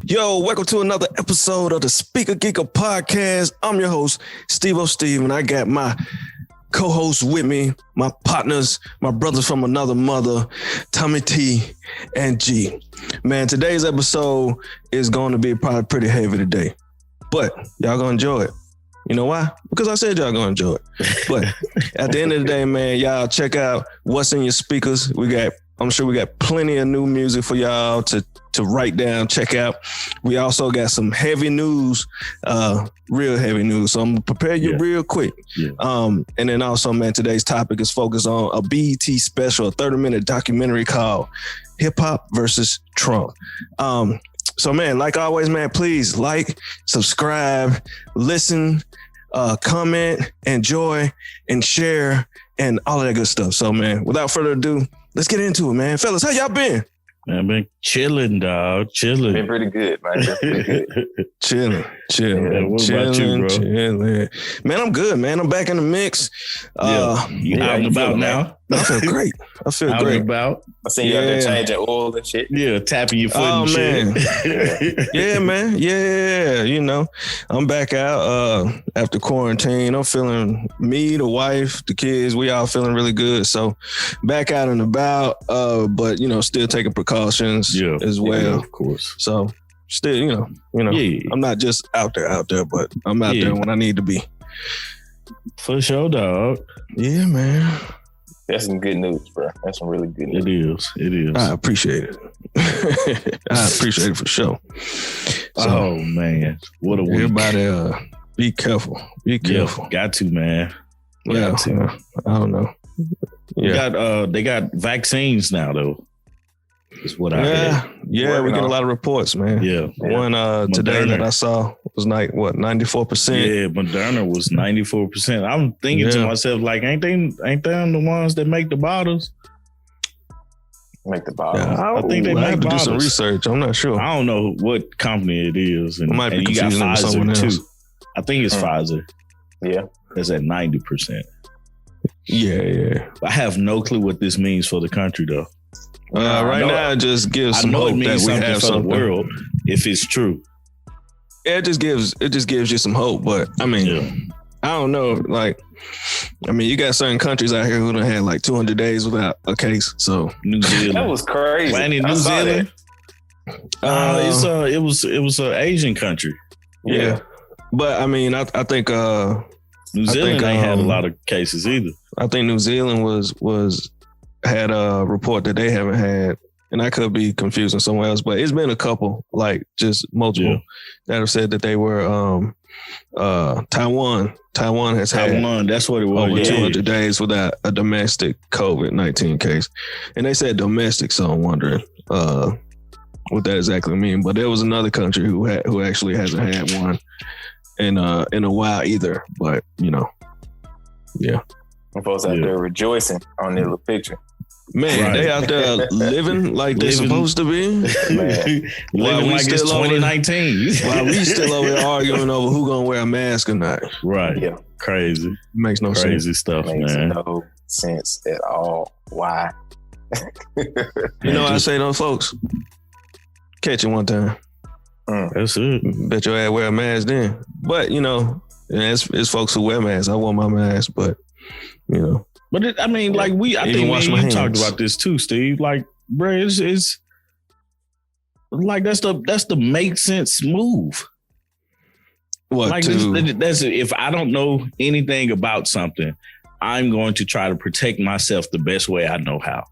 Yo, welcome to another episode of the Speaker Geeker podcast. I'm your host, Steve O'Steve, and I got my co-hosts with me, my partners, my brothers from another mother, Tommy T and G. Man, today's episode is going to be probably pretty heavy today, but y'all gonna enjoy it. You know why? Because I said y'all gonna enjoy it. But at the end of the day, man, y'all check out what's in your speakers. I'm sure we got plenty of new music for y'all to write down, check out. We also got some heavy news, real heavy news. So I'm gonna prepare you real quick. Yeah. And then also, man, today's topic is focused on a BET special, a 30-minute documentary called Hip Hop versus Trump. So, man, like always, man, please like, subscribe, listen, comment, enjoy, and share, and all of that good stuff. So, man, without further ado, let's get into it, man. Fellas, how y'all been? Man, I've been chilling, dog. Chilling. Been pretty good, man. Chilling. Yeah, what about you, bro? Chilling. Man, I'm good, man. I'm back in the mix. You out and about now? I feel great. I feel out great. And about. I seen you out there changing oil and shit. Yeah, tapping your foot and shit. Yeah, man. Yeah, you know, I'm back out after quarantine. I'm feeling, me, the wife, the kids, we all feeling really good. So back out and about, but, you know, still taking precautions as well. Yeah, of course. So still, you know, I'm not just out there, but I'm out there when I need to be. For sure, dog. Yeah, man. That's some good news, bro. That's some really good news. It is. I appreciate it. I appreciate it for sure. So, oh, man. What a week. Everybody, be careful. Be careful. Yeah, got to, man. Got to. I don't know. Yeah. They got vaccines now, though. Is what I heard. Yeah, we get a lot of reports, man. Yeah. One today that I saw was like, what, 94%? Yeah, Moderna was 94%. I'm thinking to myself, like, ain't they the ones that make the bottles? Make the bottles? Yeah, I think they have to do some research. I'm not sure. I don't know what company it is. And, I might be you got Pfizer, too. I think it's Pfizer. Yeah. That's at 90%. Yeah. I have no clue what this means for the country, though. Right now, it just gives some hope that we have for the world if it's true. It just gives you some hope, but I mean, I don't know. Like, I mean, you got certain countries out here who done had like 200 days without a case. So New Zealand, that was crazy. Man, in New Zealand, it was an Asian country. Yeah, but I mean, I think New Zealand ain't had a lot of cases either. I think New Zealand had a report that they haven't had, and I could be confusing somewhere else, but it's been a couple, like just multiple that have said that they were Taiwan. Taiwan has had that's what it was. Over 200 days without a domestic COVID-19 case, and they said domestic, so I'm wondering what that exactly means. But there was another country who actually hasn't had one in a while either. But you know, I'm folks out there rejoicing on their little picture. Man, they out there living like they're supposed to be. Man. Living like it's 2019. While we still over here arguing over who gonna wear a mask or not. Right. Yeah. Crazy. Makes no sense. Crazy stuff, Makes man. no sense at all. Why? You know what I say to those folks? Catch it one time. That's it. Bet your ass wear a mask then. But, you know, it's folks who wear masks. I wore my mask, but, you know. But I think you talked about this too, Steve. Like, bro, it's like that's the make sense move. What? Like that's if I don't know anything about something, I'm going to try to protect myself the best way I know how.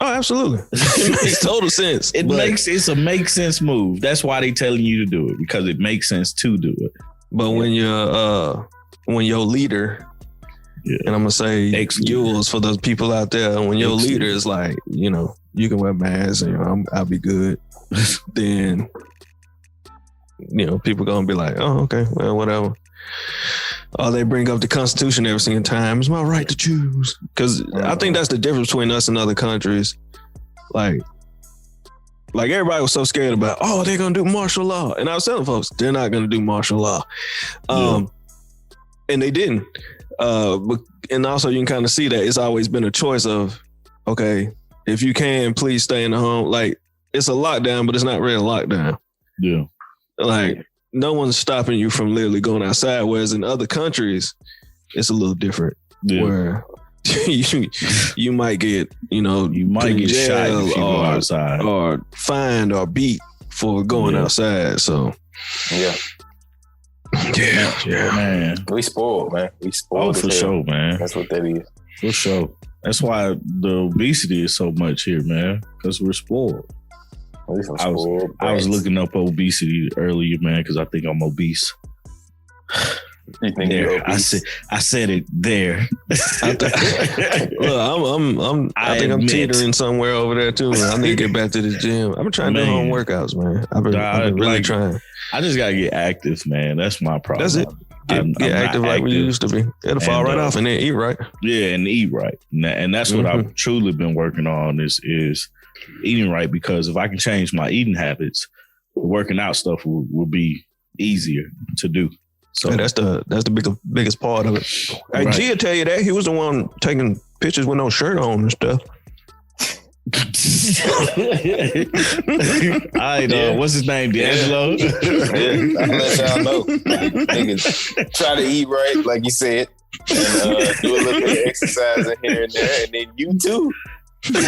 Oh, absolutely. It makes total sense. It's a make sense move. That's why they telling you to do it, because it makes sense to do it. But when your leader. Yeah. And I'm going to say yours for those people out there. When your leader is like, you know, you can wear masks and, you know, I'll be good. Then, you know, people going to be like, oh, okay, well, whatever. Or they bring up the Constitution every single time. It's my right to choose. Because I think that's the difference between us and other countries. Like everybody was so scared about, oh, they're going to do martial law. And I was telling folks, they're not going to do martial law. And they didn't. And also you can kind of see that it's always been a choice of, okay, if you can, please stay in the home. Like, it's a lockdown, but it's not really a lockdown. Yeah. Like, no one's stopping you from literally going outside. Whereas in other countries, it's a little different. Yeah. Where you might get, you might get shot if you go outside, or fined or beat for going outside. So yeah, man, we spoiled, man. We spoiled. Oh, for sure, man. That's what that is. For sure. That's why the obesity is so much here, man. Because we're spoiled. I was looking up obesity earlier, man, because I think I'm obese. You think you're obese? I said it there. I think I'm teetering somewhere over there too, man. I need to get back to the gym. I've been trying to do home workouts, man. I've been really trying. I just gotta get active, man. That's my problem. That's it. Get active like we used to be. It'll fall right off, and then eat right. Yeah, and eat right, and that's what I've truly been working on is eating right, because if I can change my eating habits, working out stuff will be easier to do. So that's the biggest part of it. Hey, G will tell you that. He was the one taking pictures with no shirt on and stuff. I know. What's his name? D'Angelo? Yeah, I'll let y'all know. Niggas try to eat right, like you said, and do a little bit of exercise in here and there, and then you too. There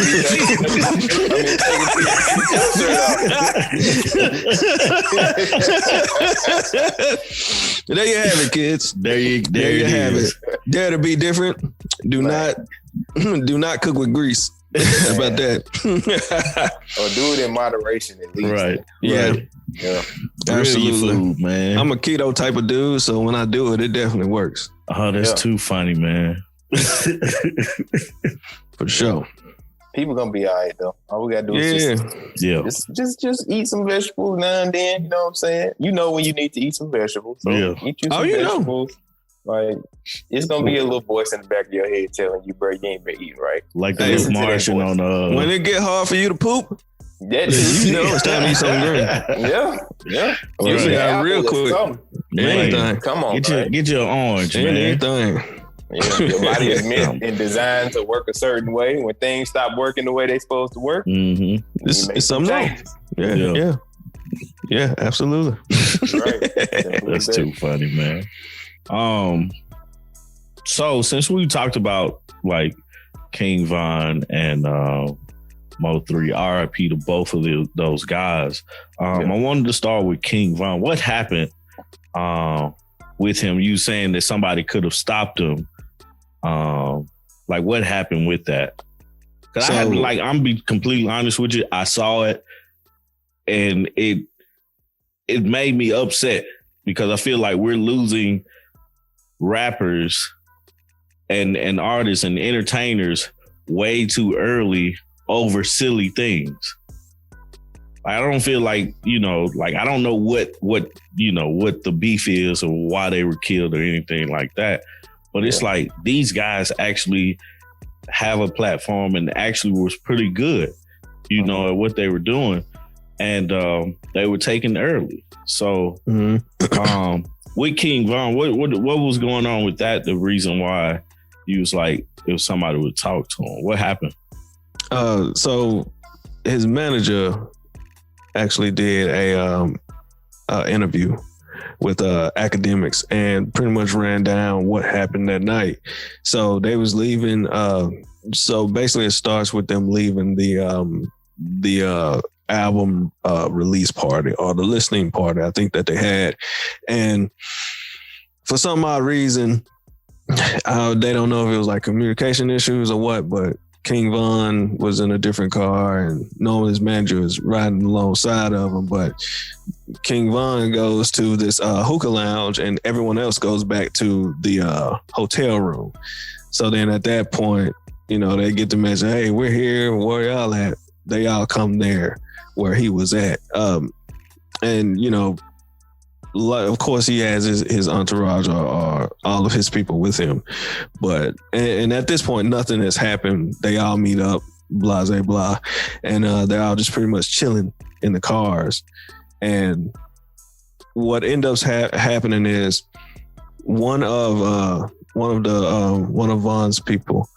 you have it, kids. There you have it. Dare to be different. Do not cook with grease. How about that? Or do it in moderation at least. Right. Yeah. Absolutely, food, man. I'm a keto type of dude, so when I do it, it definitely works. Oh, that's too funny, man. For sure. People gonna be all right though. All we gotta do is just eat some vegetables now and then. You know what I'm saying? You know when you need to eat some vegetables. So eat you some vegetables. Like, it's gonna be a little voice in the back of your head telling you, bro, you ain't been eating right. Like the little Martian on when it get hard for you to poop, it's time to eat something green. Yeah. Right. Real quick. Anything. Come on, get your orange, man. Anything. Yeah, your body is meant and designed to work a certain way. When things stop working the way they're supposed to work, it's something wrong. Yeah, absolutely. Right. That's too funny, man. So since we talked about like King Von and Mo 3, RIP to both of those guys, I wanted to start with King Von. What happened with him? You saying that somebody could have stopped him. Like what happened with that? Because I'm be completely honest with you. I saw it and it made me upset because I feel like we're losing rappers and artists and entertainers way too early over silly things. I don't feel like, I don't know what the beef is or why they were killed or anything like that. But it's like these guys actually have a platform and actually was pretty good, at what they were doing. And they were taken early. So with King Von, what was going on with that? The reason why he was like, if somebody would talk to him, what happened? So his manager actually did a interview with academics and pretty much ran down what happened that night. So they was leaving. So basically, it starts with them leaving the album release party or the listening party, I think that they had, and for some odd reason, they don't know if it was like communication issues or what, but King Von was in a different car and knowing his manager was riding alongside of him, but King Von goes to this hookah lounge and everyone else goes back to the hotel room. So then at that point, they get the message, hey, we're here, where y'all at? They all come there where he was at. And, of course he has his entourage or all of his people with him. But, and at this point, nothing has happened. They all meet up, blah, blah, blah. And they're all just pretty much chilling in the cars. And what ends up happening is one of Von's people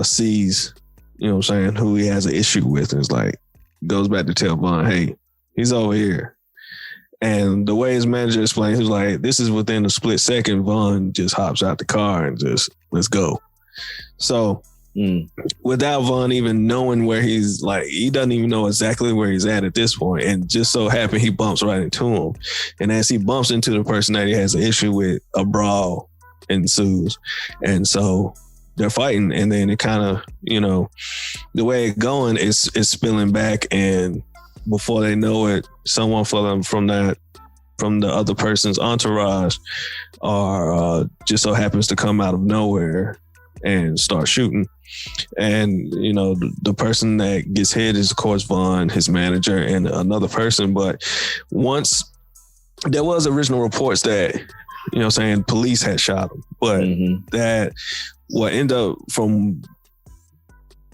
sees, who he has an issue with, and it's like, goes back to tell Von, hey, he's over here. And the way his manager explained, he was like, this is within a split second. Vaughn just hops out the car and just, let's go. So without Vaughn even knowing where he's like, he doesn't even know exactly where he's at this point. And just so happened he bumps right into him. And as he bumps into the person that he has an issue with, a brawl ensues. And so they're fighting. And then it kind of, the way it's going is spilling back. And before they know it, someone from the other person's entourage just so happens to come out of nowhere and start shooting. And, the person that gets hit is, of course, Vaughn, his manager, and another person. But once there was original reports that, police had shot him. But that what ended up from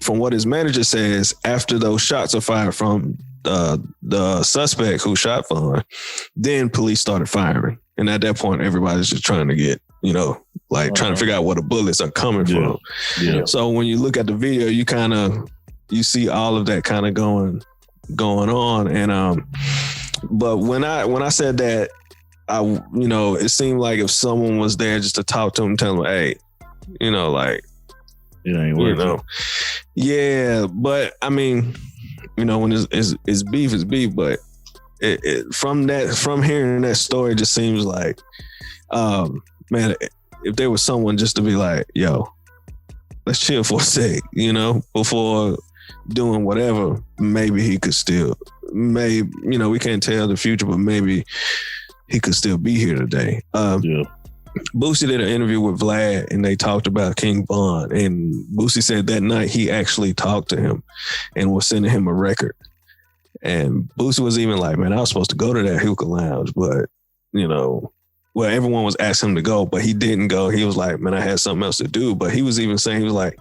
what his manager says, after those shots are fired from the suspect who shot Vaughn, then police started firing. And at that point, everybody's just trying to get, trying to figure out where the bullets are coming from. Yeah. So when you look at the video, you see all of that kind of going on. And but when I said that, it seemed like if someone was there just to talk to him, tell him, hey, it ain't working. Yeah, but I mean, when it's beef, it's beef. But from hearing that story, it just seems like, man, if there was someone just to be like, yo, let's chill for a sec, before doing whatever, maybe he could still, we can't tell the future, but maybe he could still be here today. Boosie did an interview with Vlad and they talked about King Von, and Boosie said that night he actually talked to him and was sending him a record. And Boosie was even like, man, I was supposed to go to that hookah lounge, but everyone was asking him to go, but he didn't go. He was like, man, I had something else to do. But he was even saying, he was like,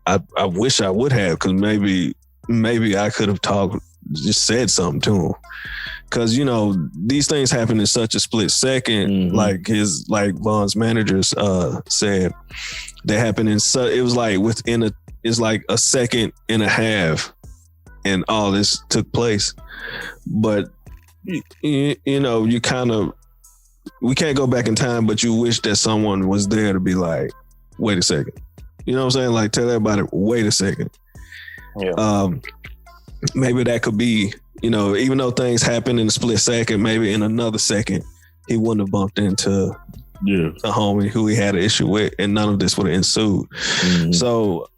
I wish I would have, because maybe I could have just said something to him. Because, these things happen in such a split second, like Vaughn's managers said, they happened it was like it's like a second and a half and all this took place. But, you kind of, we can't go back in time, but you wish that someone was there to be like, wait a second. You know what I'm saying? Like, tell everybody, wait a second. Yeah. Maybe that could be, even though things happen in a split second, maybe in another second, he wouldn't have bumped into a homie who he had an issue with, and none of this would have ensued. So,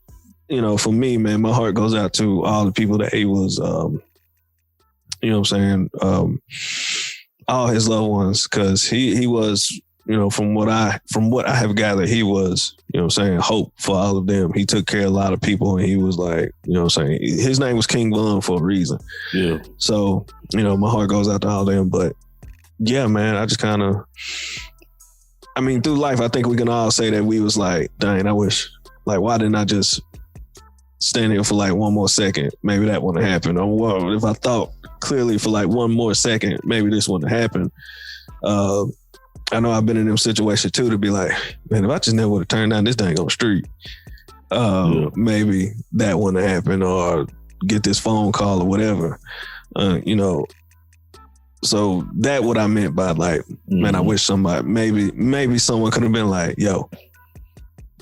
for me, man, my heart goes out to all the people that he was, you know what I'm saying? All his loved ones, because he was, from what I have gathered, he was, hope for all of them. He took care of a lot of people, and he was like, his name was King Von for a reason. Yeah. So, my heart goes out to all of them. But yeah, man, I just kind of, through life, I think we can all say that we was like, dang, I wish, like, why didn't I just stand here for like one more second? Maybe that wouldn't happen. Or well, if I thought clearly for like one more second, maybe this wouldn't happen. I know I've been in them situations too, to be like, man, if I just never would have turned down this dang on the street, maybe that wouldn't happen, or get this phone call or whatever. So that what I meant by like, man, I wish somebody, maybe someone could have been like, yo,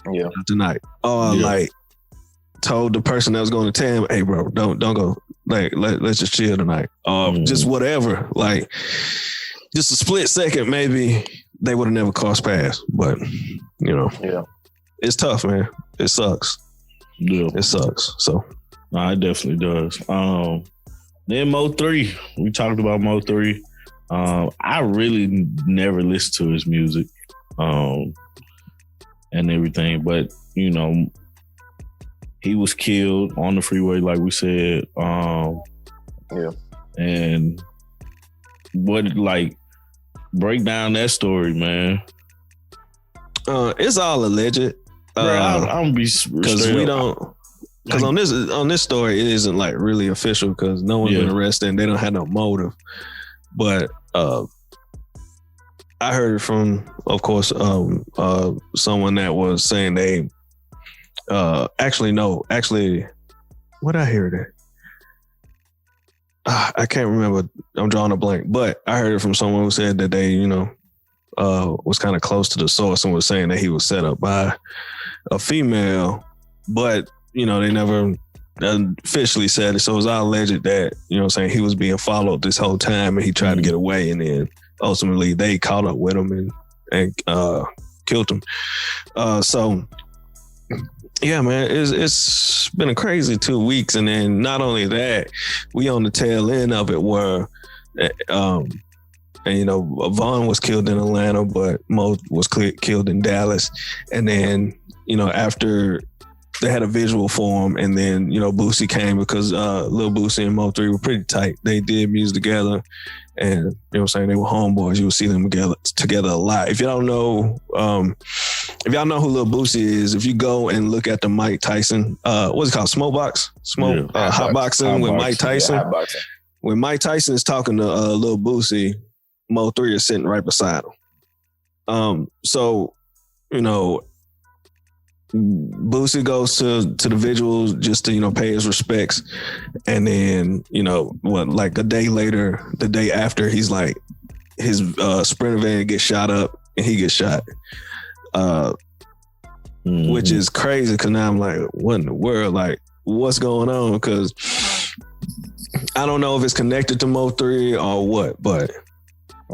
not tonight. Or like told the person that was going to tell him, hey bro, don't go. Like, let's just chill tonight. Just whatever. Like, just a split second, maybe they would have never crossed paths. But, it's tough, man. It sucks. Yeah. It sucks. So. No, it definitely does. Then Mo 3. We talked about Mo 3. I really never listened to his music and everything. But, he was killed on the freeway, like we said. And break down that story, man. It's all alleged. I'm be because we don't. Because on this story, it isn't like really official, because no one's been arrested and they don't have no motive. But I heard it from, of course, someone that was saying they. Actually, what I heard it. I can't remember. I'm drawing a blank, but I heard it from someone who said that they, was kind of close to the source and was saying that he was set up by a female, but they never officially said it. So it was all alleged that, he was being followed this whole time and he tried to get away, and then ultimately they caught up with him and killed him. So yeah, man, it's been a crazy 2 weeks. And then not only that, we on the tail end of it where, Vaughn was killed in Atlanta, but Mo was killed in Dallas. And then, after they had a visual for him, and then, Boosie came because Lil Boosie and Mo 3 were pretty tight. They did music together, and they were homeboys. You will see them together a lot. If y'all know who Lil Boosie is, if you go and look at the Mike Tyson, what's it called? Hot boxing with Mike Tyson. Yeah, when Mike Tyson is talking to Lil Boosie, Mo 3 is sitting right beside him. So, Boosie goes to the visuals just to, pay his respects. And then, like a day later, the day after, he's like, his Sprinter van gets shot up and he gets shot. Which is crazy because now I'm like, what in the world? Like, what's going on? Because I don't know if it's connected to Mo 3 or what, but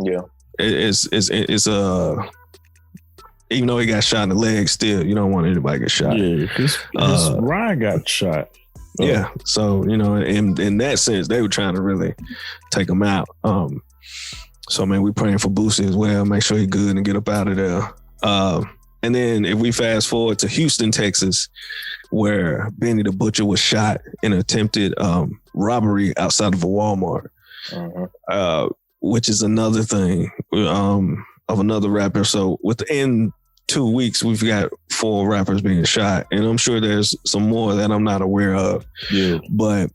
yeah, it's even though he got shot in the leg, still you don't want anybody to get shot. Yeah, his Ryan got shot. Yeah, so in that sense, they were trying to really take him out. So man, we praying for Boosie as well. Make sure he's good and get up out of there. And then if we fast forward to Houston, Texas, where Benny the Butcher was shot in an attempted robbery outside of a Walmart, which is another thing of another rapper. So within 2 weeks, we've got 4 rappers being shot, and I'm sure there's some more that I'm not aware of. Yeah, but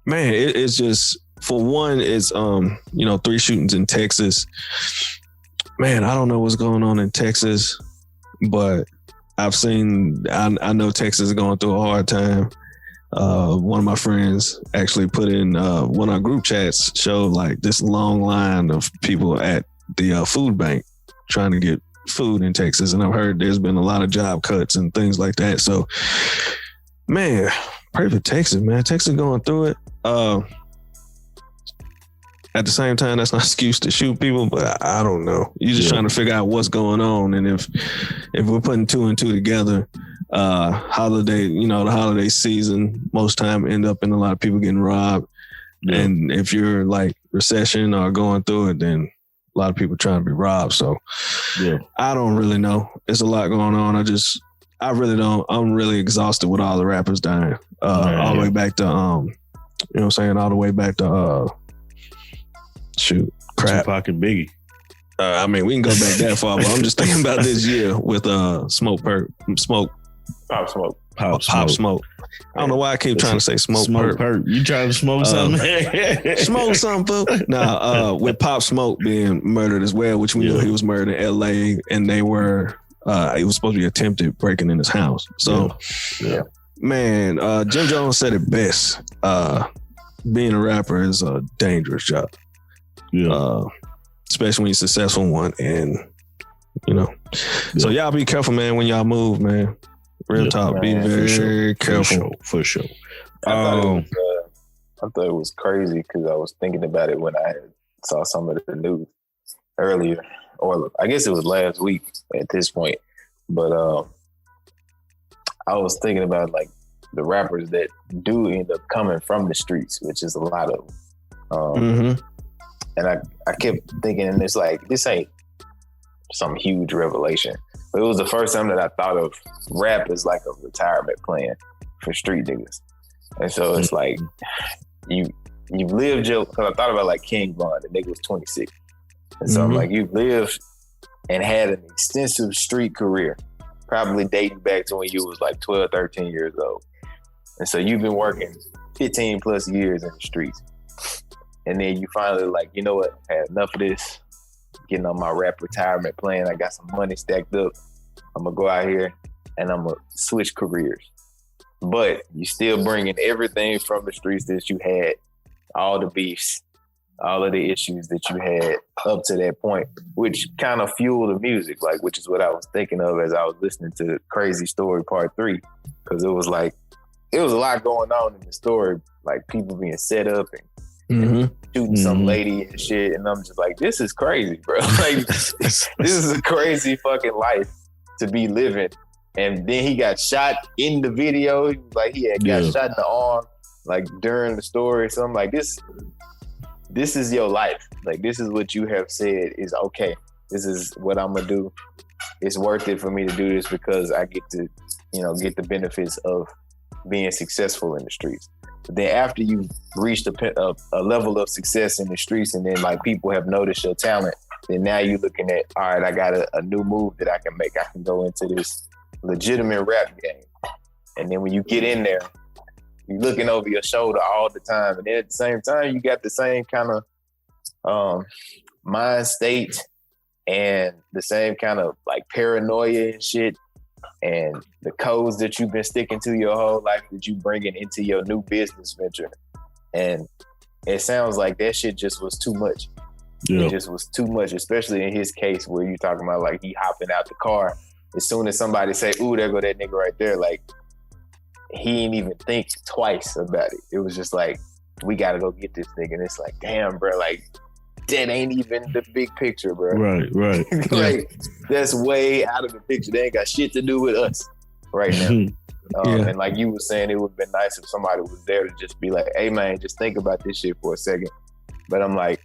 man, it's just, for one, it's 3 shootings in Texas. Man, I don't know what's going on in Texas, but I know Texas is going through a hard time. One of my friends actually put in one of our group chats, showed like this long line of people at the food bank trying to get food in Texas. And I've heard there's been a lot of job cuts and things like that. So, man, pray for Texas, man. Texas going through it. At the same time, that's not an excuse to shoot people, but I don't know. You're just trying to figure out what's going on. And if we're putting 2 and 2 together, the holiday season, most time end up in a lot of people getting robbed. Yeah. And if you're like recession or going through it, then a lot of people trying to be robbed. So I don't really know. It's a lot going on. I really don't. I'm really exhausted with all the rappers dying. All the way back to, all the way back to, crap. Tupac and Biggie. We can go back that far, but I'm just thinking about this year with Pop Smoke. I don't know why I keep trying to say Smoke Perp. You trying to smoke something? Smoke something, boo. Nah, with Pop Smoke being murdered as well, which we knew he was murdered in LA, and they were, it was supposed to be attempted breaking in his house. So, man, Jim Jones said it best. Being a rapper is a dangerous job. Yeah. Especially when you're a successful one, and so y'all be careful, man, when y'all move, man. Real talk, man, be very careful. For sure. I thought it was crazy because I was thinking about it when I saw some of the news earlier, or I guess it was last week at this point. But I was thinking about like the rappers that do end up coming from the streets, which is a lot of them. And I kept thinking, and it's like, this ain't some huge revelation, but it was the first time that I thought of rap as like a retirement plan for street niggas. And so it's like, you've lived your, because I thought about like King Von, the nigga was 26. And so I'm like, you've lived and had an extensive street career, probably dating back to when you was like 12, 13 years old. And so you've been working 15 plus years in the streets. And then you finally like, you know what, I had enough of this, getting on my rap retirement plan. I got some money stacked up. I'm going to go out here and I'm going to switch careers. But you still bringing everything from the streets that you had all the beefs, all of the issues that you had up to that point, which kind of fueled the music, like, which is what I was thinking of as I was listening to Crazy Story Part 3, because it was like, it was a lot going on in the story, like people being set up and shooting some lady and shit, and I'm just like, this is crazy, bro. Like, this is a crazy fucking life to be living. And then he got shot in the video, like he had got shot in the arm, like during the story. So I'm like, this is your life. Like, this is what you have said is okay. This is what I'm gonna do. It's worth it for me to do this because I get to, get the benefits of being successful in the streets. But then after you've reached a level of success in the streets, and then like people have noticed your talent, then now you're looking at, all right, I got a new move that I can make. I can go into this legitimate rap game. And then when you get in there, you're looking over your shoulder all the time. And then at the same time, you got the same kind of mind state and the same kind of like paranoia and shit, and the codes that you've been sticking to your whole life that you bringing into your new business venture. And it sounds like that shit just was too much. Yeah. It just was too much, especially in his case where you're talking about like he hopping out the car. As soon as somebody say, ooh, there go that nigga right there, like he didn't even think twice about it. It was just like, we gotta go get this nigga. And it's like, damn, bro, like that ain't even the big picture, bro. Right. Like that's way out of the picture. They ain't got shit to do with us right now. And like you were saying, it would have been nice if somebody was there to just be like, hey man, just think about this shit for a second. But I'm like,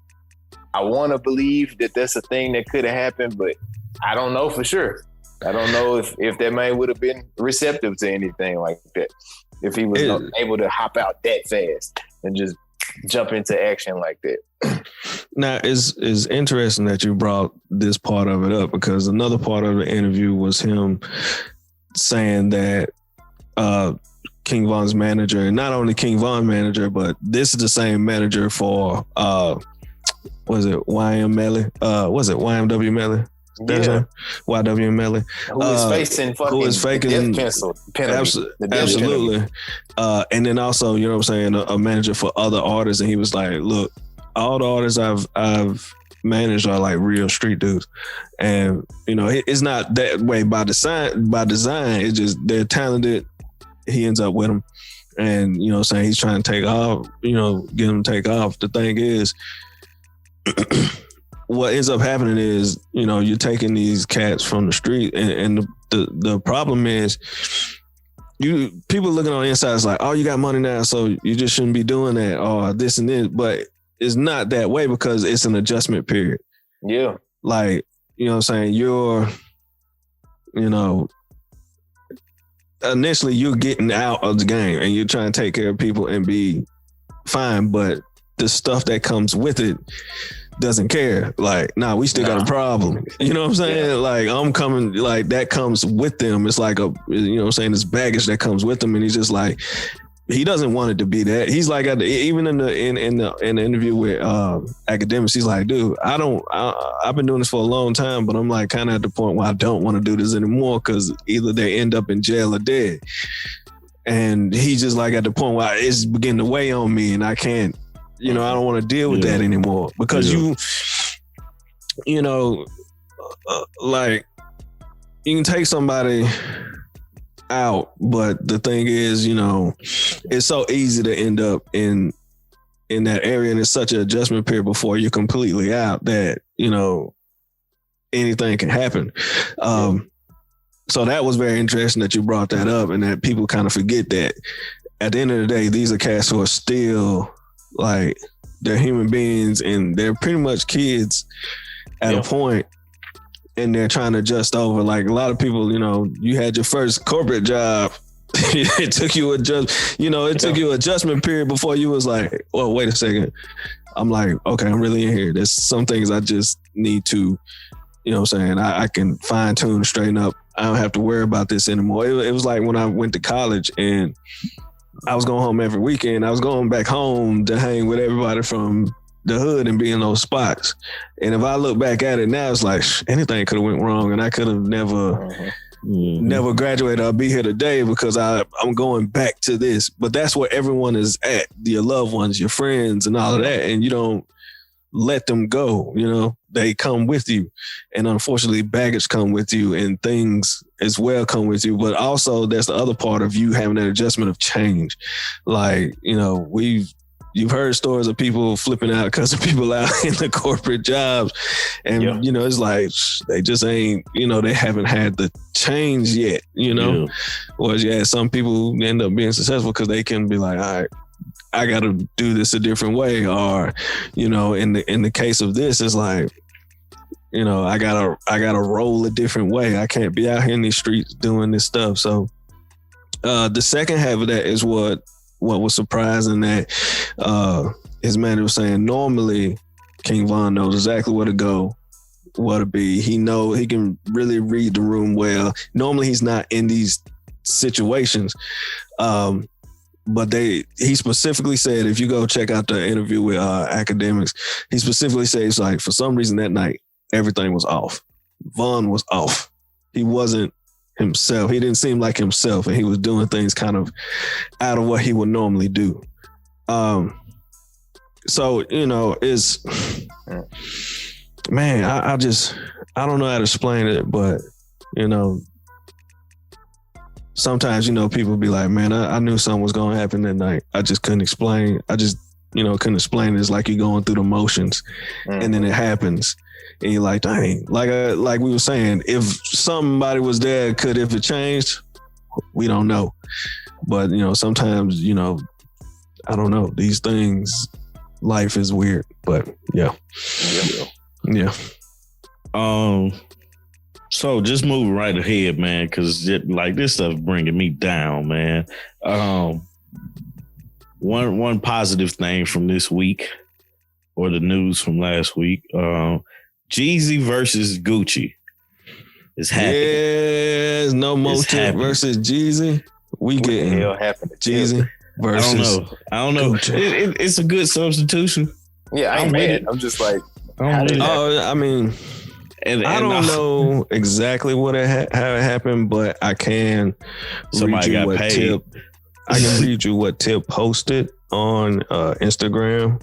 I want to believe that that's a thing that could have happened, but I don't know for sure. I don't know if that man would have been receptive to anything like that. If he was able to hop out that fast and just jump into action like that. Now, it's interesting that you brought this part of it up, because another part of the interview was him saying that King Von's manager, and not only King Von manager, but this is the same manager for was it YMW Melly? YW Melly, who is facing fucking death penalty. Absolutely. And then also, you know what I'm saying, a manager for other artists, and he was like, look, all the artists I've managed are like real street dudes, and it's not that way by design. It's just they're talented. He ends up with them, and saying he's trying to take off, get him to take off. The thing is, what ends up happening is, you're taking these cats from the street, and the problem is, people looking on the inside is like, oh, you got money now, so you just shouldn't be doing that, or this and this. But it's not that way, because it's an adjustment period. Yeah. Like, what I'm saying, initially you're getting out of the game and you're trying to take care of people and be fine, but the stuff that comes with it doesn't care. Like, nah, we still got a problem. You know what I'm saying? Yeah. Like, I'm coming, like, that comes with them. It's like this baggage that comes with them. And he's just like, he doesn't want it to be that. He's like, even in the interview with Academics, he's like, dude, I've been doing this for a long time, but I'm like kind of at the point where I don't want to do this anymore, because either they end up in jail or dead. And he's just like at the point where it's beginning to weigh on me, and I can't, I don't want to deal with that anymore, because like, you can take somebody out, but the thing is, it's so easy to end up in that area, and it's such an adjustment period before you're completely out that anything can happen. So that was very interesting that you brought that up, and that people kind of forget that at the end of the day, these are cats who are still like, they're human beings, and they're pretty much kids at a point. And they're trying to adjust over. Like, a lot of people, you had your first corporate job. It took you took you adjustment period before you was like, well, wait a second. I'm like, okay, I'm really in here. There's some things I just need to, I can fine tune, straighten up. I don't have to worry about this anymore. It was like when I went to college and I was going home every weekend. I was going back home to hang with everybody from the hood and be in those spots. And if I look back at it now, it's like anything could have went wrong, and I could have never never graduated. I'll be here today because I'm going back to this. But that's where everyone is at. Your loved ones, your friends, and all of that. And you don't let them go. You know, they come with you. And unfortunately, baggage come with you and things as well come with you. But also that's the other part of you having that adjustment of change. Like, you know, you've heard stories of people flipping out because of people out in the corporate jobs. And, you know, it's like, they just ain't, you know, they haven't had the change yet, you know? Whereas, some people end up being successful because they can be like, all right, I got to do this a different way. Or, you know, in the case of this, it's like, you know, I gotta roll a different way. I can't be out here in these streets doing this stuff. So the second half of that is what was surprising, that his man was saying normally King Von knows exactly where to go, what to be. He can really read the room well. Normally he's not in these situations. But he specifically said, if you go check out the interview with Academics, he specifically says, like, for some reason that night, everything was off. Von was off. He wasn't himself. He didn't seem like himself, and he was doing things kind of out of what he would normally do. So, you know, it's, man, I don't know how to explain it, but, you know, sometimes, you know, people be like, man, I knew something was going to happen that night. I just couldn't explain. Couldn't explain it. It's like you're going through the motions and then it happens. And you're like, dang, like we were saying, if somebody was there, if it changed? We don't know. But, you know, sometimes, you know, I don't know. These things, life is weird, but yeah. So just moving right ahead, man, because like this stuff bringing me down, man. One positive thing from this week, or the news from last week, Jeezy versus Gucci is happening. Yes, no more Tip versus Jeezy. We getting what the hell happened to Jeezy versus I don't know. It's a good substitution. Yeah, I ain't mad. I'm just like, I mean, I don't know exactly how it happened, but I can read you what Tip. I can read you what Tip posted on Instagram.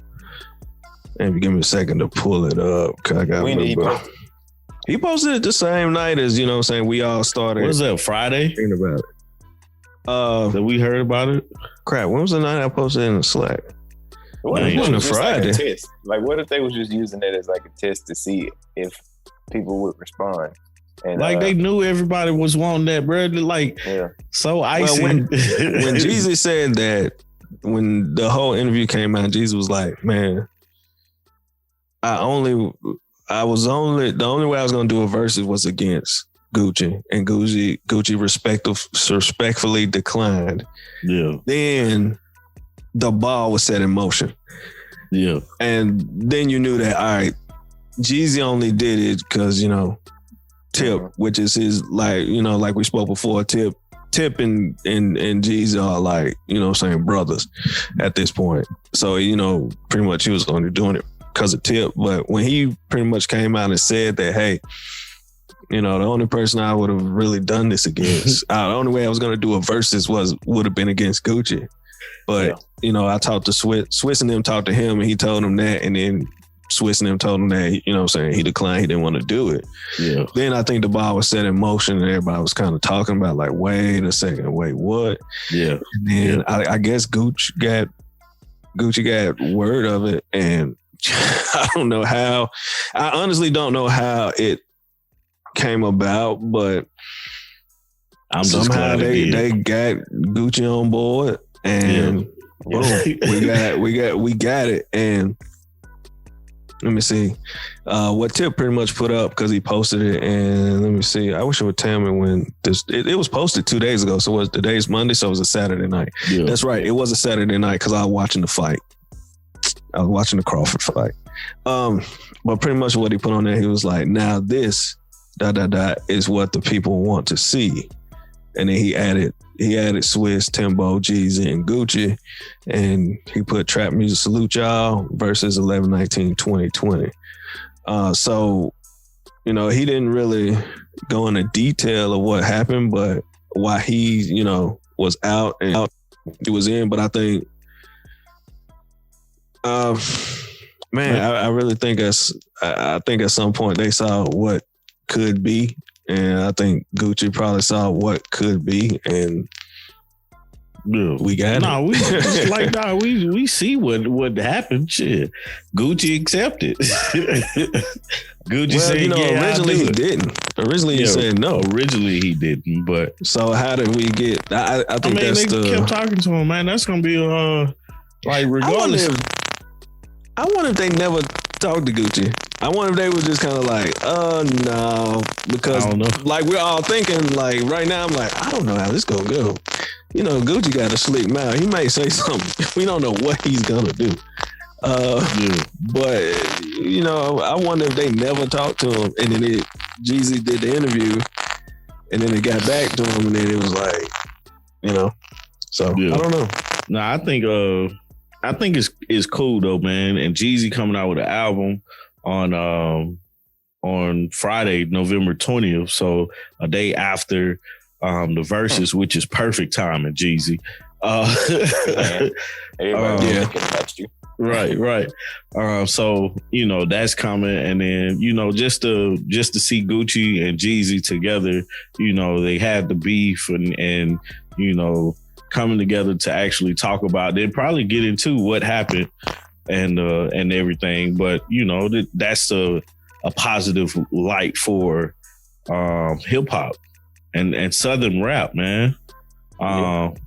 And if you give me a second to pull it up, because I got he posted it the same night as, you know what I'm saying, we all started. What was that, Friday? Thinking about it. That we heard about it? Crap, when was the night I posted in the Slack? What if it was Friday? Like a test? Like, what if they was just using it as like a test to see if people would respond? And, like they knew everybody was wanting that, bro. Like, so icy. Well, when Jeezy said that, when the whole interview came out, Jeezy was like, man, the only way I was gonna do a versus was against Gucci, and Gucci respectfully declined. Yeah. Then the ball was set in motion. Yeah. And then you knew that, all right, Jeezy only did it because, you know, Tip, which is his, like, you know, like we spoke before, Tip and Jeezy are like, you know what I'm saying, brothers at this point. So, you know, pretty much he was only doing it because of Tip. But when he pretty much came out and said that, hey, you know, the only person I would have really done this against, the only way I was going to do a versus would have been against Gucci. But, you know, I talked to Swiss and them talked to him, and he told him that, and then Swiss and them told him that, you know what I'm saying, he declined, he didn't want to do it. Yeah. Then I think the ball was set in motion, and everybody was kind of talking about, like, wait a second, wait, what? Yeah. And then I guess Gucci got word of it, and I don't know how. I honestly don't know how it came about, but I'm just somehow they got Gucci on board, and boom, we got it. And let me see what Tip pretty much put up, because he posted it. And let me see, I wish it would tell me when this. It was posted 2 days ago, so today's Monday, so it was a Saturday night. Yeah. That's right, it was a Saturday night because I was watching the fight. I was watching the Crawford fight. But pretty much what he put on there, he was like, now this ... is what the people want to see. And then he added Swiss, Timbo, Jeezy, and Gucci, and he put Trap Music Salute Y'all versus 11/19/2020. So you know, he didn't really go into detail of what happened, but why he, you know, was out and out he was in. But I think, I really think I think at some point they saw what could be, and I think Gucci probably saw what could be, and we got it. We see what happened. Shit, Gucci accepted. Gucci said, originally he didn't. Originally he said no. Originally he didn't, but so how did we get? I think they kept talking to him, man. That's gonna be like regardless. I wonder if they never talked to Gucci. I wonder if they were just kind of like, no, because like we're all thinking like right now. I'm like, I don't know how this gonna go. You know, Gucci got a slick mouth. He might say something. We don't know what he's gonna do. But you know, I wonder if they never talked to him, and then Jeezy did the interview, and then it got back to him, and then it was like, you know. So I don't know. No, I think it's cool though, man. And Jeezy coming out with an album on Friday, November 20th. So a day after the verses, which is perfect timing, Jeezy. Right. So, you know, that's coming. And then, you know, just to see Gucci and Jeezy together, you know, they had the beef and you know, coming together to actually talk about it, probably get into what happened and everything. But, you know, that's a positive light for hip hop and Southern rap, man.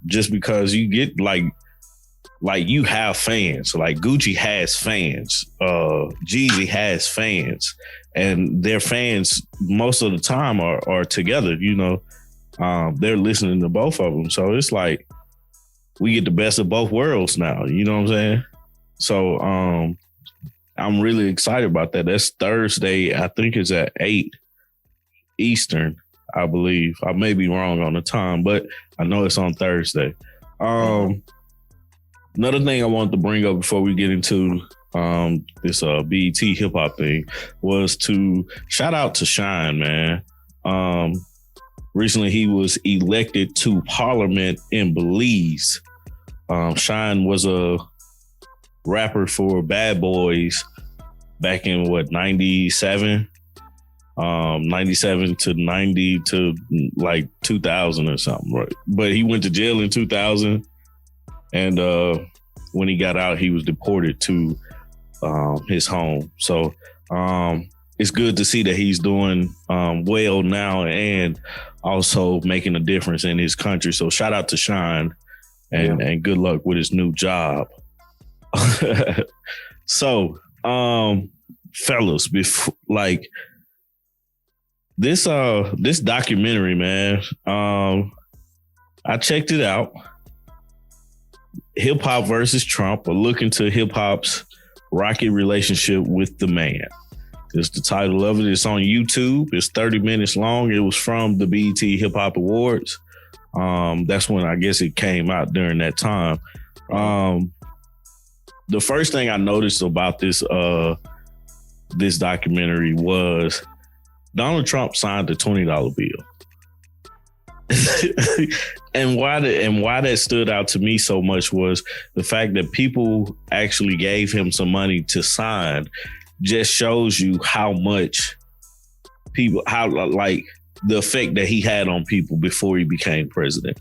Just because you get like you have fans, like Gucci has fans, Jeezy has fans, and their fans most of the time are together, you know. They're listening to both of them. So it's like we get the best of both worlds now, you know what I'm saying? So I'm really excited about that. That's Thursday. I think it's at 8 Eastern, I believe. I may be wrong on the time, but I know it's on Thursday. Another thing I wanted to bring up before we get into this BET hip hop thing was to shout out to Shine, man. Recently, he was elected to Parliament in Belize. Shine was a rapper for Bad Boys back in 97? 97 to 90 to like 2000 or something, right? But he went to jail in 2000, and when he got out, he was deported to his home. So it's good to see that he's doing well now and also making a difference in his country. So shout out to Shine and good luck with his new job. So, fellas, before, like this documentary, man, I checked it out. Hip Hop versus Trump, a look into hip hop's rocky relationship with the man. It's the title of it. It's on YouTube. It's 30 minutes long. It was from the BET Hip Hop Awards. That's when I guess it came out during that time. The first thing I noticed about this documentary was Donald Trump signed a $20 bill. and why that stood out to me so much was the fact that people actually gave him some money to sign. Just shows you how much people, like the effect that he had on people before he became president.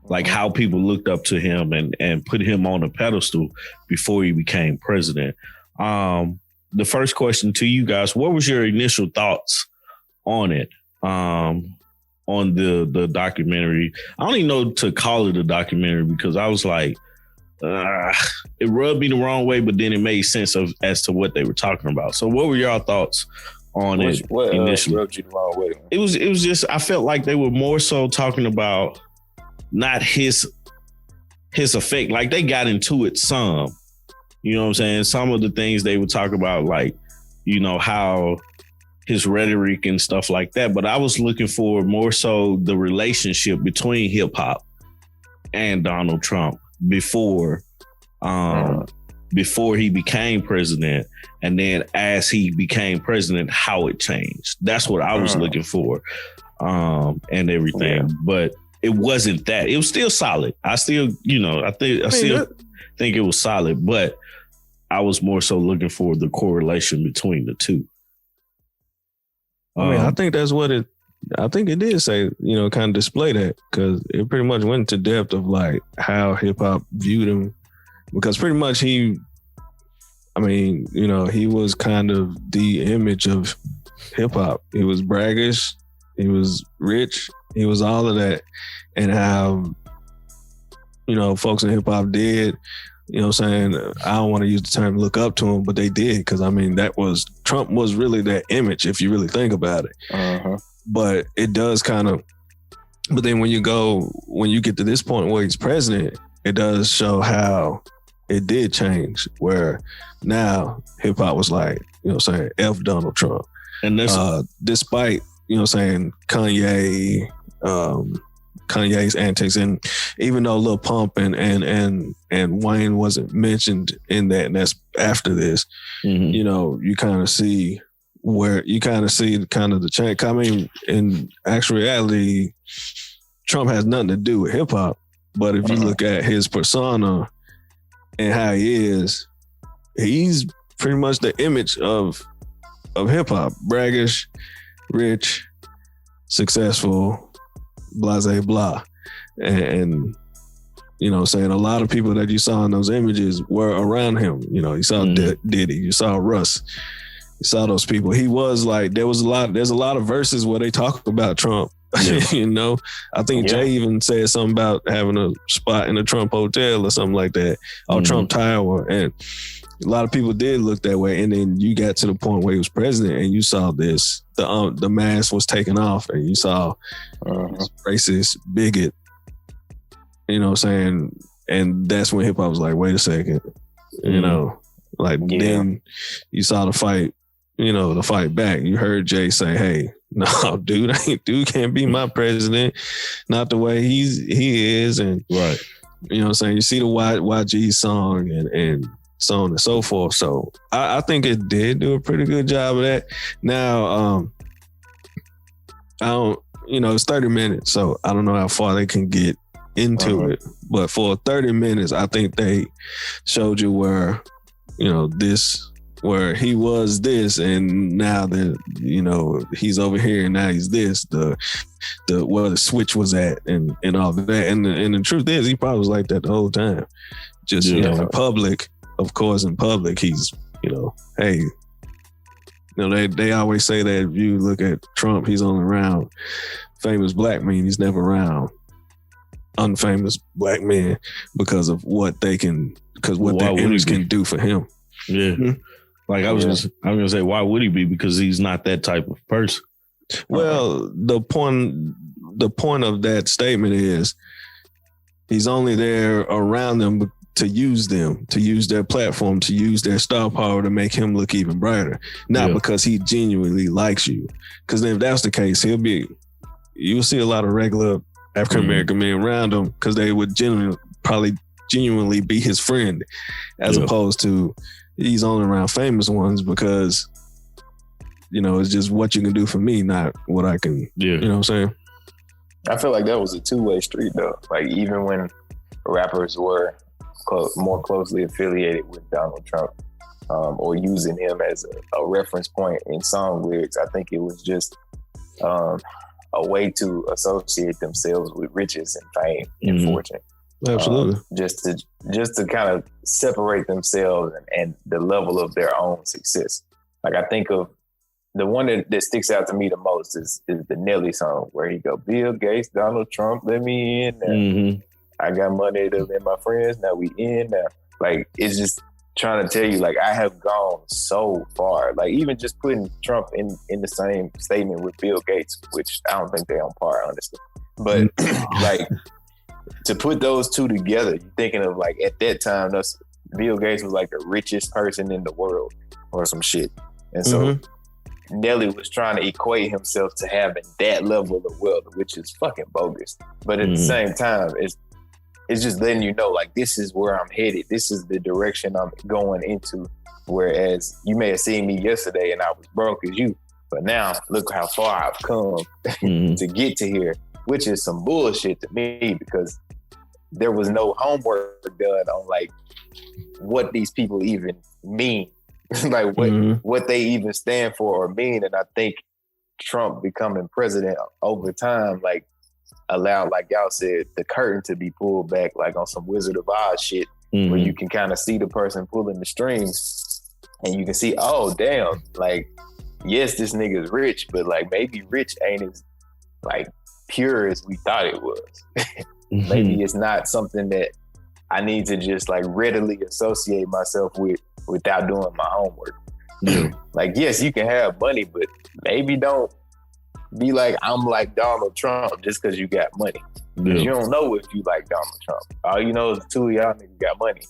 Like how people looked up to him and put him on a pedestal before he became president. The first question to you guys, what was your initial thoughts on it? On the documentary? I don't even know to call it a documentary because I was like, it rubbed me the wrong way, but then it made sense as to what they were talking about. So what were your thoughts on it initially? Rubbed you the wrong way? It was just, I felt like they were more so talking about not his effect. Like they got into it some, you know what I'm saying? Some of the things they would talk about, like, you know, how his rhetoric and stuff like that. But I was looking for more so the relationship between hip hop and Donald Trump before before he became president, and then as he became president, how it changed. That's what I was looking for, and everything. Yeah. But it wasn't that. It was still solid. I still, I still think it was solid, but I was more so looking for the correlation between the two. I think that's what it. I think it did say, kind of display that, because it pretty much went to depth of like how hip hop viewed him, because pretty much he was kind of the image of hip hop. He was braggish, he was rich, he was all of that, and how, folks in hip hop did, I don't want to use the term look up to him, but they did, because Trump was really that image if you really think about it. Uh-huh. But it does kind of, but then when you get to this point where he's president, it does show how it did change, where now hip hop was like, F Donald Trump. And this, despite, Kanye's antics, and even though Lil Pump and Wayne wasn't mentioned in that, and that's after this, you kind of see the change. I mean, in actual reality, Trump has nothing to do with hip hop, but if you look at his persona and how he is, he's pretty much the image of hip hop: braggish, rich, successful, blase blah. And a lot of people that you saw in those images were around him. You saw Diddy, you saw Russ, you saw those people. He was like, there's a lot of verses where they talk about Trump. Yeah. I think Jay even said something about having a spot in a Trump hotel or something like that, or Trump Tower. And a lot of people did look that way. And then you got to the point where he was president, and you saw this, the mask was taken off, and you saw racist bigot, and that's when hip hop was like, wait a second, then you saw the fight, the fight back. You heard Jay say, hey, no, dude can't be my president, not the way he is. And right. You see the YG song and so on and so forth. So I think it did do a pretty good job of that. Now, I don't, it's 30 minutes, so I don't know how far they can get into it. But for 30 minutes, I think they showed you where, where he was this, and now that, he's over here, and now he's this, where the switch was at, and all of that. And the truth is, he probably was like that the whole time. Just, in public, of course, in public, he's, hey, they always say that if you look at Trump, he's only around famous black men. He's never around unfamous black men because of what their image can do for him. Yeah. Mm-hmm. Like I was gonna say, why would he be? Because he's not that type of person. Well, the point of that statement is he's only there around them to use their platform, to use their star power to make him look even brighter. Not because he genuinely likes you. Because if that's the case, you'll see a lot of regular African American men around him, because they would genuinely be his friend, as opposed to he's only around famous ones because, it's just what you can do for me, not what I can, you know what I'm saying? I feel like that was a two-way street though. Like even when rappers were more closely affiliated with Donald Trump, or using him as a reference point in song lyrics, I think it was just a way to associate themselves with riches and fame and fortune. Absolutely. Just to kind of separate themselves and the level of their own success. Like I think of the one that sticks out to me the most is the Nelly song where he go, Bill Gates, Donald Trump, let me in. I got money to let my friends. Now we in now. Like, it's just trying to tell you, like, I have gone so far. Like, even just putting Trump in the same statement with Bill Gates, which I don't think they're on par, honestly. But like, to put those two together, you're thinking of like at that time, Bill Gates was like the richest person in the world or some shit. And so Nelly was trying to equate himself to having that level of wealth, which is fucking bogus. But at the same time, it's just letting you know, like, this is where I'm headed. This is the direction I'm going into. Whereas you may have seen me yesterday and I was broke as you, but now look how far I've come to get to here, which is some bullshit to me because there was no homework done on like what these people even mean, like what they even stand for or mean. And I think Trump becoming president over time, like, allowed, like y'all said, the curtain to be pulled back, like on some Wizard of Oz shit, where you can kind of see the person pulling the strings and you can see, oh, damn, like, yes, this nigga's rich, but like maybe rich ain't as like pure as we thought it was. Maybe it's not something that I need to just like readily associate myself with without doing my homework. Like, yes, you can have money, but maybe don't be like, I'm like Donald Trump just because you got money. Because you don't know if you like Donald Trump. All you know is the two of y'all niggas got money.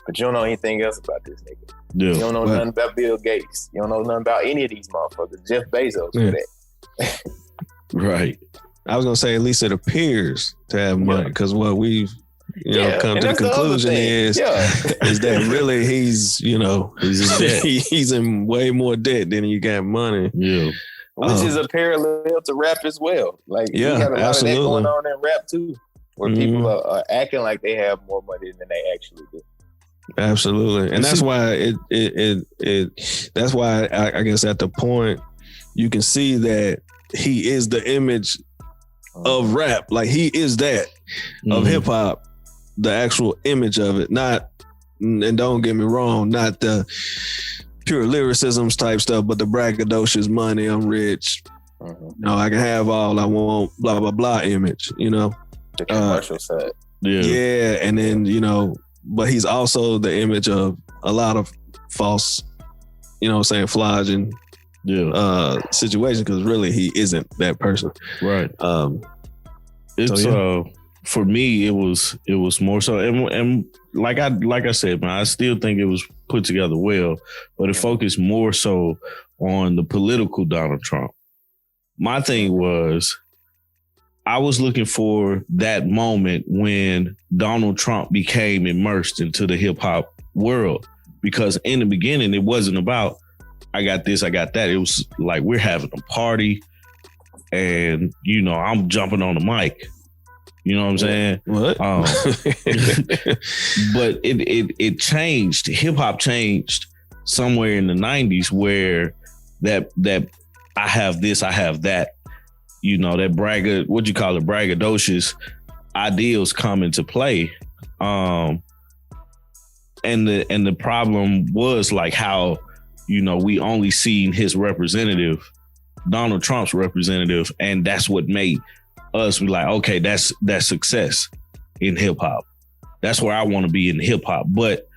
But you don't know anything else about this nigga. You don't know nothing about Bill Gates. You don't know nothing about any of these motherfuckers. Jeff Bezos for that. Right. I was going to say, at least it appears to have money, because what we've come to the conclusion is that really he's he's in way more debt than you got money. Which is a parallel to rap as well. Like, you got a lot of that going on in rap too, where people are acting like they have more money than they actually do. Absolutely. And that's why that's why I guess at the point you can see that he is the image of rap. Like, he is that of hip hop, the actual image of it. Not, and don't get me wrong, not the pure lyricisms type stuff, but the braggadocious money, I'm rich. I can have all I want, blah, blah, blah image, The commercial side. Yeah. And then, but he's also the image of a lot of false, flogging situation, because really he isn't that person. Right. It's for me, it was more so, and like I said, man, I still think it was put together well, but it focused more so on the political Donald Trump. My thing was, I was looking for that moment when Donald Trump became immersed into the hip hop world, because in the beginning, it wasn't about, I got this, I got that. It was like, we're having a party and, I'm jumping on the mic. You know what I'm saying? What? But it changed. Hip hop changed somewhere in the 90s, where that I have this, I have that. That braggadocious ideals come into play. And the problem was like how, we only seen his representative, Donald Trump's representative, and that's what made us be like, okay, that's success in hip hop. That's where I want to be in hip hop. But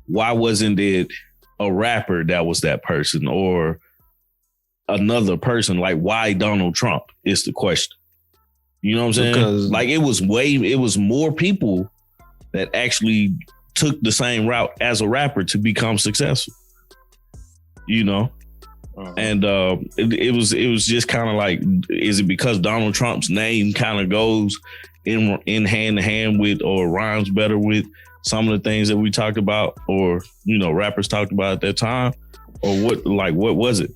why wasn't it a rapper that was that person, or another person? Like, why Donald Trump is the question. You know what I'm saying? Because like, it was more people that actually took the same route as a rapper to become successful. And it was just kind of like, is it because Donald Trump's name kind of goes in hand to hand with, or rhymes better with some of the things that we talked about, or rappers talked about at that time, or what was it?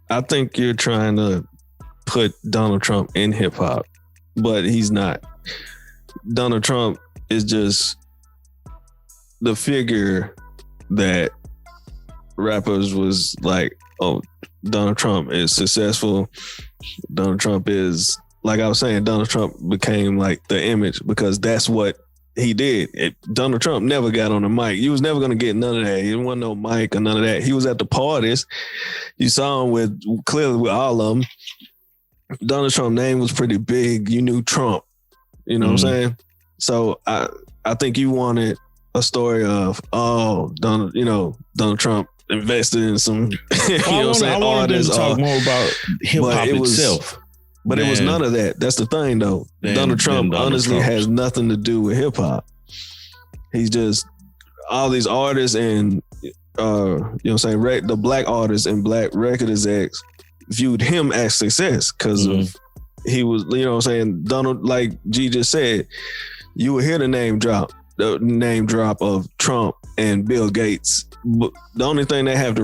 I think you're trying to put Donald Trump in hip hop, but he's not. Donald Trump is just the figure that rappers was like, oh, Donald Trump is successful. Donald Trump is, like I was saying, Donald Trump became like the image because that's what he did. Donald Trump never got on the mic. You was never going to get none of that. He didn't want no mic or none of that. He was at the parties. You saw him clearly with all of them. Donald Trump's name was pretty big. You knew Trump. You know what I'm saying? So I think you wanted a story of, Donald Trump invested in some, artists. I wanted to talk more about hip hop itself. But it was none of that. That's the thing, though. Donald Trump honestly has nothing to do with hip hop. He's just all these artists and the black artists and black record execs viewed him as success because of he was, Donald, like G just said, you will hear the name drop of Trump and Bill Gates. But the only thing they have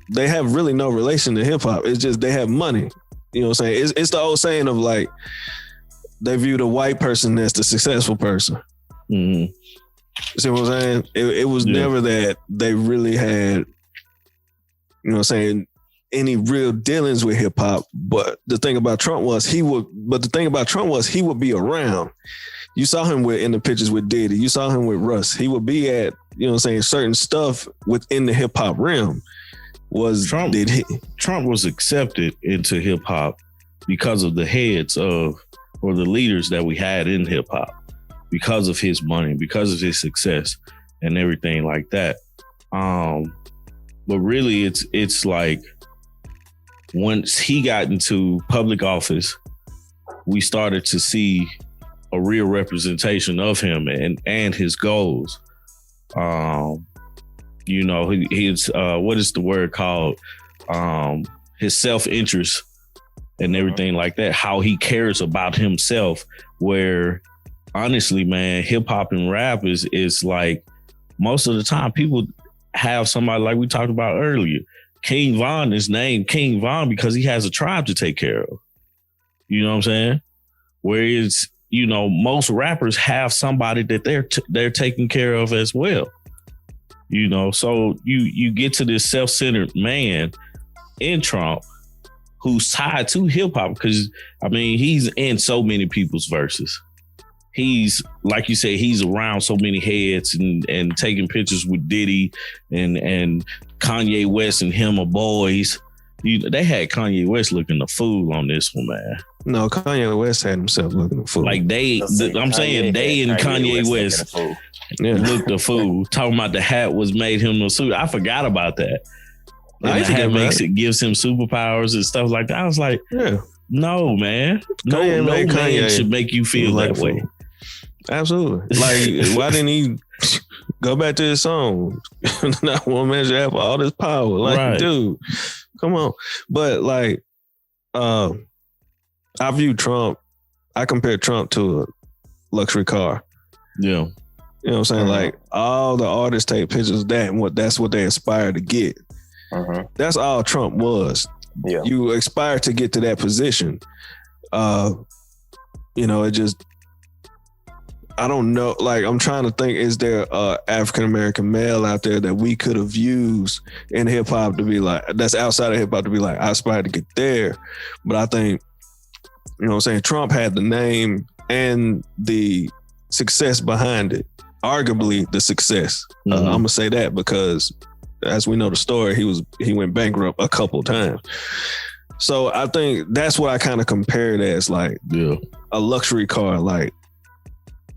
they have really no relation to hip hop. It's just they have money. You know what I'm saying? It's the old saying of like, they view the white person as the successful person. Mm-hmm. See what I'm saying? It was never that they really had, you know what I'm saying, any real dealings with hip hop. But the thing about Trump was he would be around. You saw him in the pictures with Diddy. You saw him with Russ. He would be at, you know what I'm saying, certain stuff within the hip hop realm. Trump was accepted into hip hop because of the heads of, or the leaders that we had in hip hop, because of his money, because of his success and everything like that. But really it's like, once he got into public office, we started to see a real representation of him and his goals. You know, his what is the word called? His self-interest and everything like that. How he cares about himself. Where honestly, man, hip hop and rap is like, most of the time people have somebody like we talked about earlier. King Von is named King Von because he has a tribe to take care of. You know what I'm saying? Whereas, you know, most rappers have somebody that they're taking care of as well. You know, so you get to this self-centered man in Trump who's tied to hip hop, because I mean, he's in so many people's verses. He's, like you said, he's around so many heads and taking pictures with Diddy and Kanye West and him are boys. They had Kanye West looking the fool on this one, man. No, Kanye West had himself looking the fool. Like I'm saying they and Kanye West looked the fool. Talking about the hat made him a suit. I forgot about that. And the hat gives him superpowers and stuff like that. I was like, no, man. No man should make you feel that way. Absolutely. Like, why didn't he go back to his song? Not one man should have all this power. Like, dude, come on. But like, I compare Trump to a luxury car. Yeah. You know what I'm saying? Like, all the artists take pictures of that, and that's what they aspire to get. That's all Trump was. Yeah. You aspire to get to that position. You know, it just, I don't know. Like, I'm trying to think, is there a African-American male out there that we could have used in hip hop to be like, that's outside of hip hop to be like, I aspire to get there. But I think, you know what I'm saying, Trump had the name and the success behind it. Arguably the success. I'm gonna say that because, as we know the story, he went bankrupt a couple times. So I think that's what I kind of compare it as, like a luxury car, like,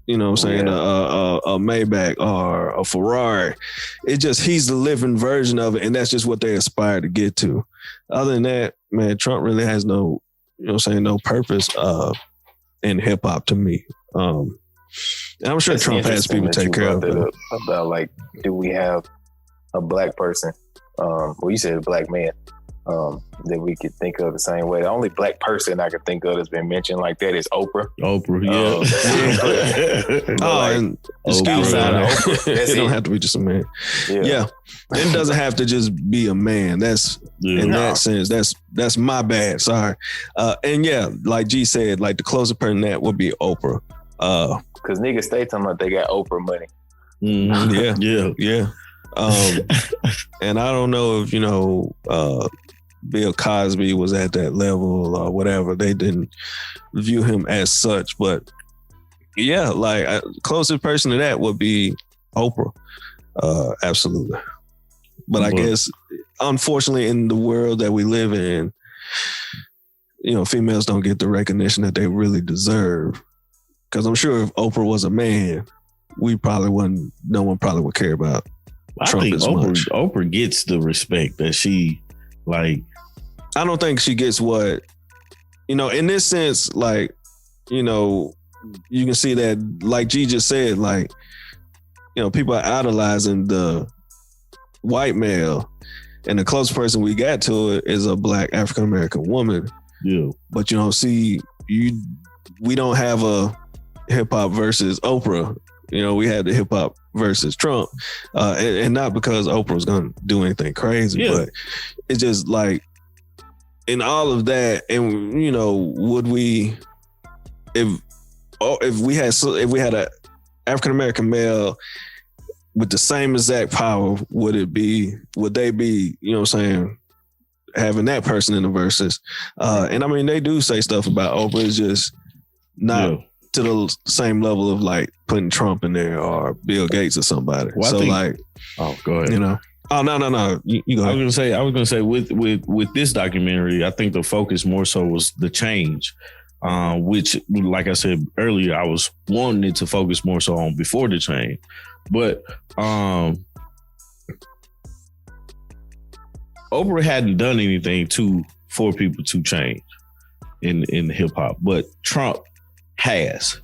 you know what I'm saying, a Maybach or a Ferrari. It's just, he's the living version of it, and that's just what they aspire to get to. Other than that, man, Trump really has no, you know what I'm saying, no purpose in hip hop to me. And I'm sure that's Trump has people take care of it. About like, do we have a black person? Well, you said a black man that we could think of the same way. The only black person I could think of that's been mentioned like that is Oprah. And excuse me, it don't have to be just a man. Yeah. It doesn't have to just be a man. That's that sense. That's my bad. Sorry. And like G said, like the closest person that would be Oprah. Because niggas stay talking about they got Oprah money. Yeah. And I don't know if, you know, Bill Cosby was at that level or whatever. They didn't view him as such, but like closest person to that would be Oprah. Absolutely. But I guess, unfortunately, in the world that we live in, you know, females don't get the recognition that they really deserve. Because I'm sure if Oprah was a man, no one probably would care about Trump as much. Oprah gets the respect that she, like. I don't think she gets what, you know, in this sense, like, you know, you can see that, like G just said, like, you know, people are idolizing the white male, and the closest person we got to it is a black African-American woman. Yeah. But you don't see, we don't have a hip hop versus Oprah. You know, we had the hip hop versus Trump, and not because Oprah was gonna do anything crazy, but it's just like in all of that. And you know, would we, if we had a African American male with the same exact power, would they be, you know what I'm saying, having that person in the verses? And I mean, they do say stuff about Oprah. It's just not to the same level of like putting Trump in there or Bill Gates or somebody. Well, so go ahead. You know, no. You go ahead. I was gonna say with this documentary, I think the focus more so was the change, which, like I said earlier, I was wanting it to focus more so on before the change, but Oprah hadn't done anything for people to change in hip hop, but Trump has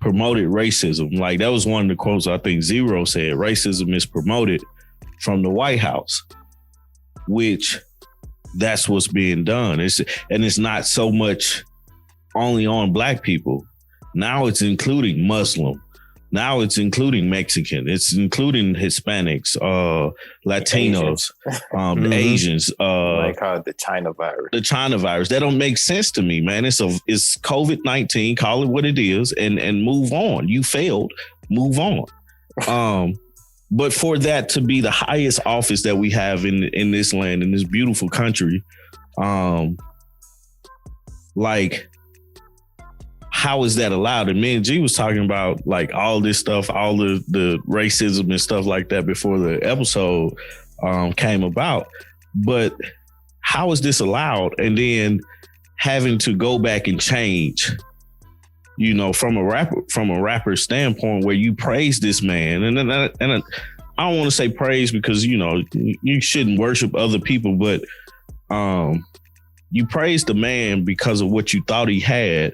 promoted racism. Like, that was one of the quotes I think Zero said. Racism is promoted from the White House, which that's what's being done. It's not so much only on Black people. Now it's including Muslim. Now it's including Mexican. It's including Hispanics, Latinos, Asians. They call it the China virus. The China virus. That don't make sense to me, man. It's COVID-19. Call it what it is, and move on. You failed. Move on. But for that to be the highest office that we have in this land, in this beautiful country, like, how is that allowed? And me and G was talking about like all this stuff, all the racism and stuff like that before the episode came about. But how is this allowed? And then having to go back and change, you know, from a rapper standpoint, where you praise this man, and I don't want to say praise because, you know, you shouldn't worship other people, but you praise the man because of what you thought he had.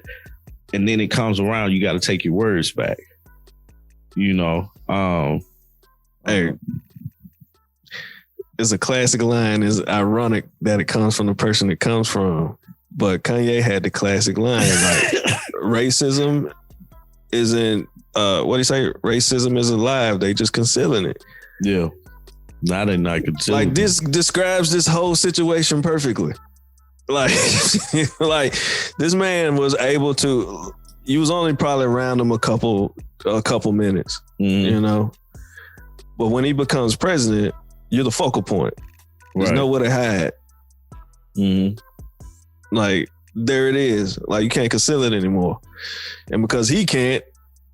And then it comes around, you got to take your words back. You know, hey, it's a classic line. It's ironic that it comes from the person it comes from. But Kanye had the classic line, like, racism isn't, what do you say? Racism is alive. They just concealing it. Yeah. Now they're not concealing. Like, this describes this whole situation perfectly. Like, like, this man was able to, you was only probably around him a couple minutes, you know? But when he becomes president, you're the focal point. There's nowhere to hide. Like, there it is. Like, you can't conceal it anymore. And because he can't,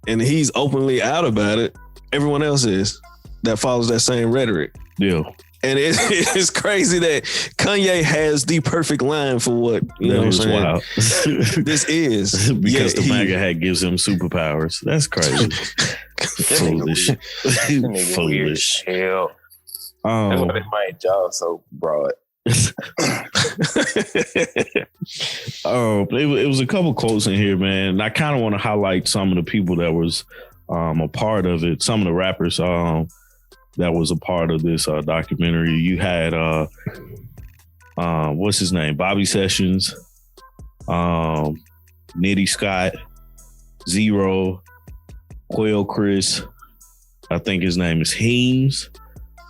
and he's openly out about it, everyone else is that follows that same rhetoric. Yeah. And it's crazy that Kanye has the perfect line for what, you know what I'm saying? Wow. This is. Because the MAGA hat gives him superpowers. That's crazy. Foolish. Foolish. Hell. That's why they made y'all so broad. It was a couple quotes in here, man. And I kind of want to highlight some of the people that was a part of it. Some of the rappers that was a part of this documentary. You had what's his name? Bobby Sessions, Nitty Scott, Zero, Quail Chris. I think his name is Heems,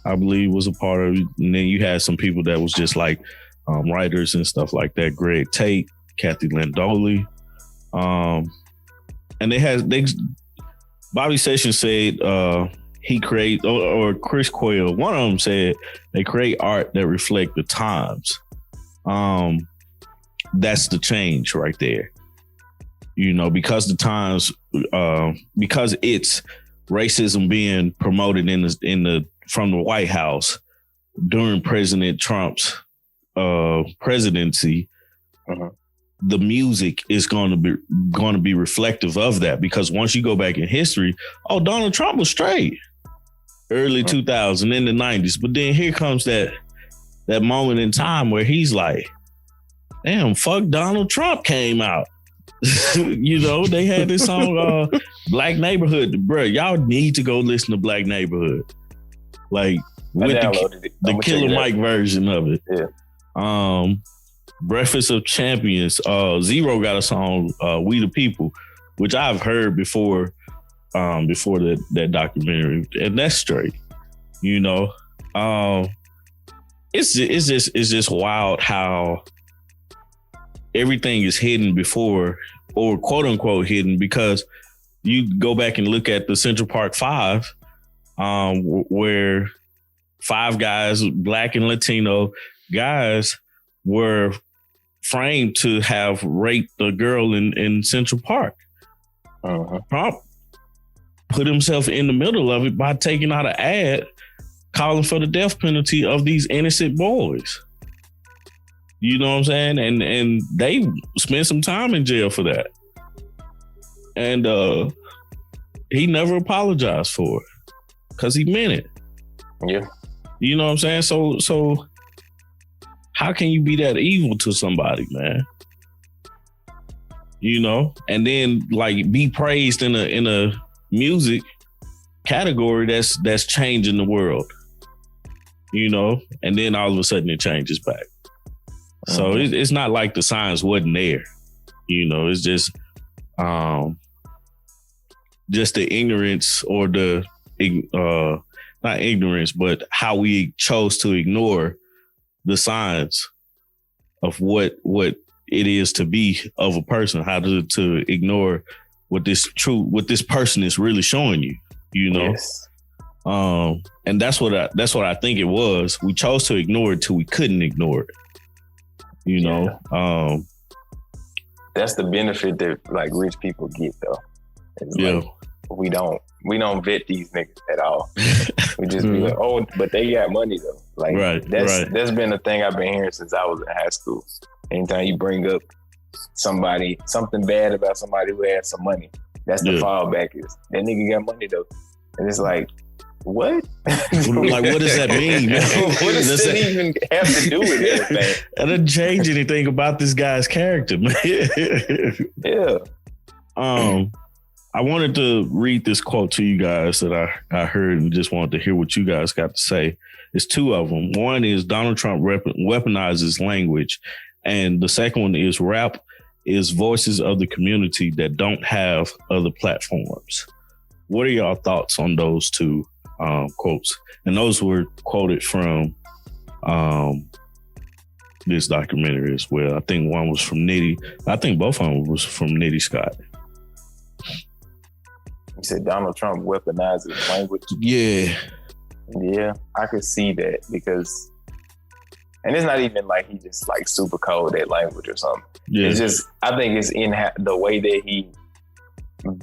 I believe, was a part of it. And then you had some people that was just like writers and stuff like that. Greg Tate, Kathy Landoli. And Bobby Sessions said he create, or Chris Quayle, one of them said they create art that reflect the times. That's the change right there. You know, because the times, because it's racism being promoted from the White House during President Trump's presidency, the music is going to be reflective of that. Because once you go back in history, Donald Trump was straight early 2000 in the 90s, but then here comes that moment in time where he's like, damn, fuck, Donald Trump came out. You know, they had this song, Black Neighborhood. Bro, y'all need to go listen to Black Neighborhood. Like, with the Killer Mike version of it. Yeah. Breakfast of Champions. Zero got a song, "We the People," which I've heard before that documentary, and that's straight. You know, it's just wild how everything is hidden before, or quote unquote hidden, because you go back and look at the Central Park Five, where 5 guys, Black and Latino guys, were framed to have raped a girl in Central Park. Trump put himself in the middle of it by taking out an ad calling for the death penalty of these innocent boys. You know what I'm saying? And they spent some time in jail for that. And he never apologized for it because he meant it. Yeah. You know what I'm saying? So how can you be that evil to somebody, man? You know, and then like be praised in a music category that's changing the world. You know, and then all of a sudden it changes back. So it's not like the signs wasn't there. You know, it's just the ignorance, or the not ignorance, but how we chose to ignore the signs of what it is to be of a person, how to ignore what this person is really showing you, you know? Yes. And that's what I think it was. We chose to ignore it till we couldn't ignore it. You know? That's the benefit that like rich people get though. It's like, we don't vet these niggas at all. We just be like, oh, but they got money though. Like that's been a thing I've been hearing since I was in high school. Anytime you bring up something bad about somebody who has some money, that's the fallback is that nigga got money though. And it's like, what? Like, what does that mean? What does that even have to do with anything? That doesn't change anything about this guy's character, man. Yeah. I wanted to read this quote to you guys that I heard and just wanted to hear what you guys got to say. It's 2 of them. One is Donald Trump weaponizes language. And the second one is rap is voices of the community that don't have other platforms. What are y'all thoughts on those 2 quotes? And those were quoted from this documentary as well. I think one was from Nitty. I think both of them was from Nitty Scott. You said Donald Trump weaponizes language? Yeah. Yeah, I could see that because, and it's not even like he just like super cold at language or something. Yeah. It's just, I think it's in the way that he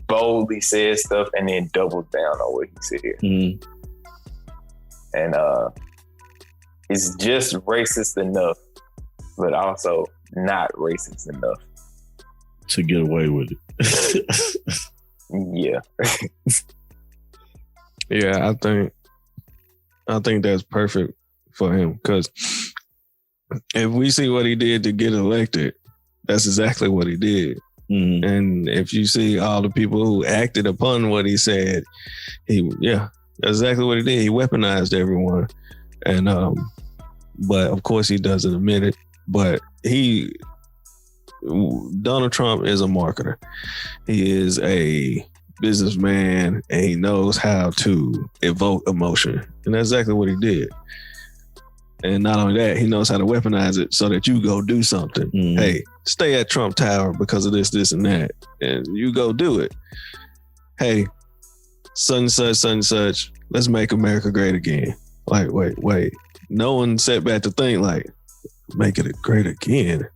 boldly says stuff and then doubles down on what he said. Mm-hmm. And it's just racist enough, but also not racist enough to get away with it. Yeah. Yeah, I think that's perfect for him, because if we see what he did to get elected, that's exactly what he did. Mm-hmm. And if you see all the people who acted upon what he said, that's exactly what he did. He weaponized everyone. And but of course he doesn't admit it. But Donald Trump is a marketer. He is a businessman, and he knows how to evoke emotion. And that's exactly what he did. And not only that, he knows how to weaponize it so that you go do something. Mm-hmm. Hey, stay at Trump Tower because of this, and that. And you go do it. Hey, such and such, let's make America great again. Like, wait. No one sat back to think, like, make it great again.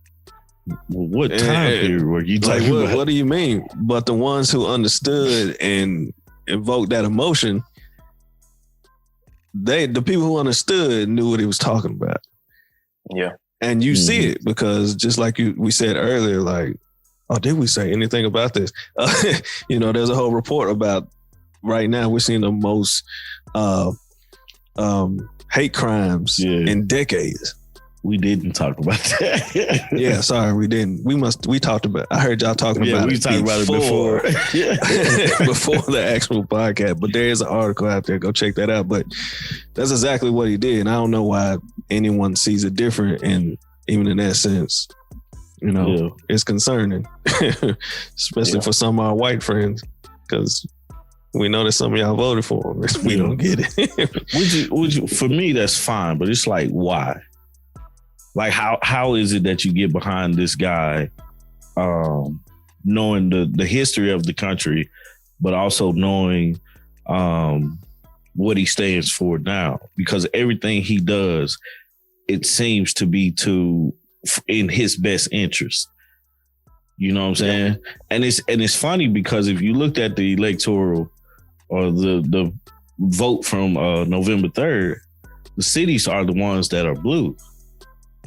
What time period were you talking about? What do you mean? But the ones who understood and invoked that emotion, the people who understood knew what he was talking about. Yeah. And you see it because just like we said earlier, like, oh, did we say anything about this? There's a whole report about right now we're seeing the most hate crimes in decades. We didn't talk about that. Yeah, sorry, we didn't. We talked about. I heard y'all talking about it. We talked about it before. Before the actual podcast. But there is an article out there. Go check that out. But that's exactly what he did. And I don't know why anyone sees it different. And even in that sense. It's concerning, especially for some of our white friends, because we know that some of y'all voted for him. We don't get it. Would you? For me, that's fine, but it's like, why? Like, how is it that you get behind this guy, knowing the history of the country, but also knowing what he stands for now? Because everything he does, it seems to be in his best interest. You know what I'm saying? And it's funny because if you looked at the electoral or the vote from November 3rd, the cities are the ones that are blue.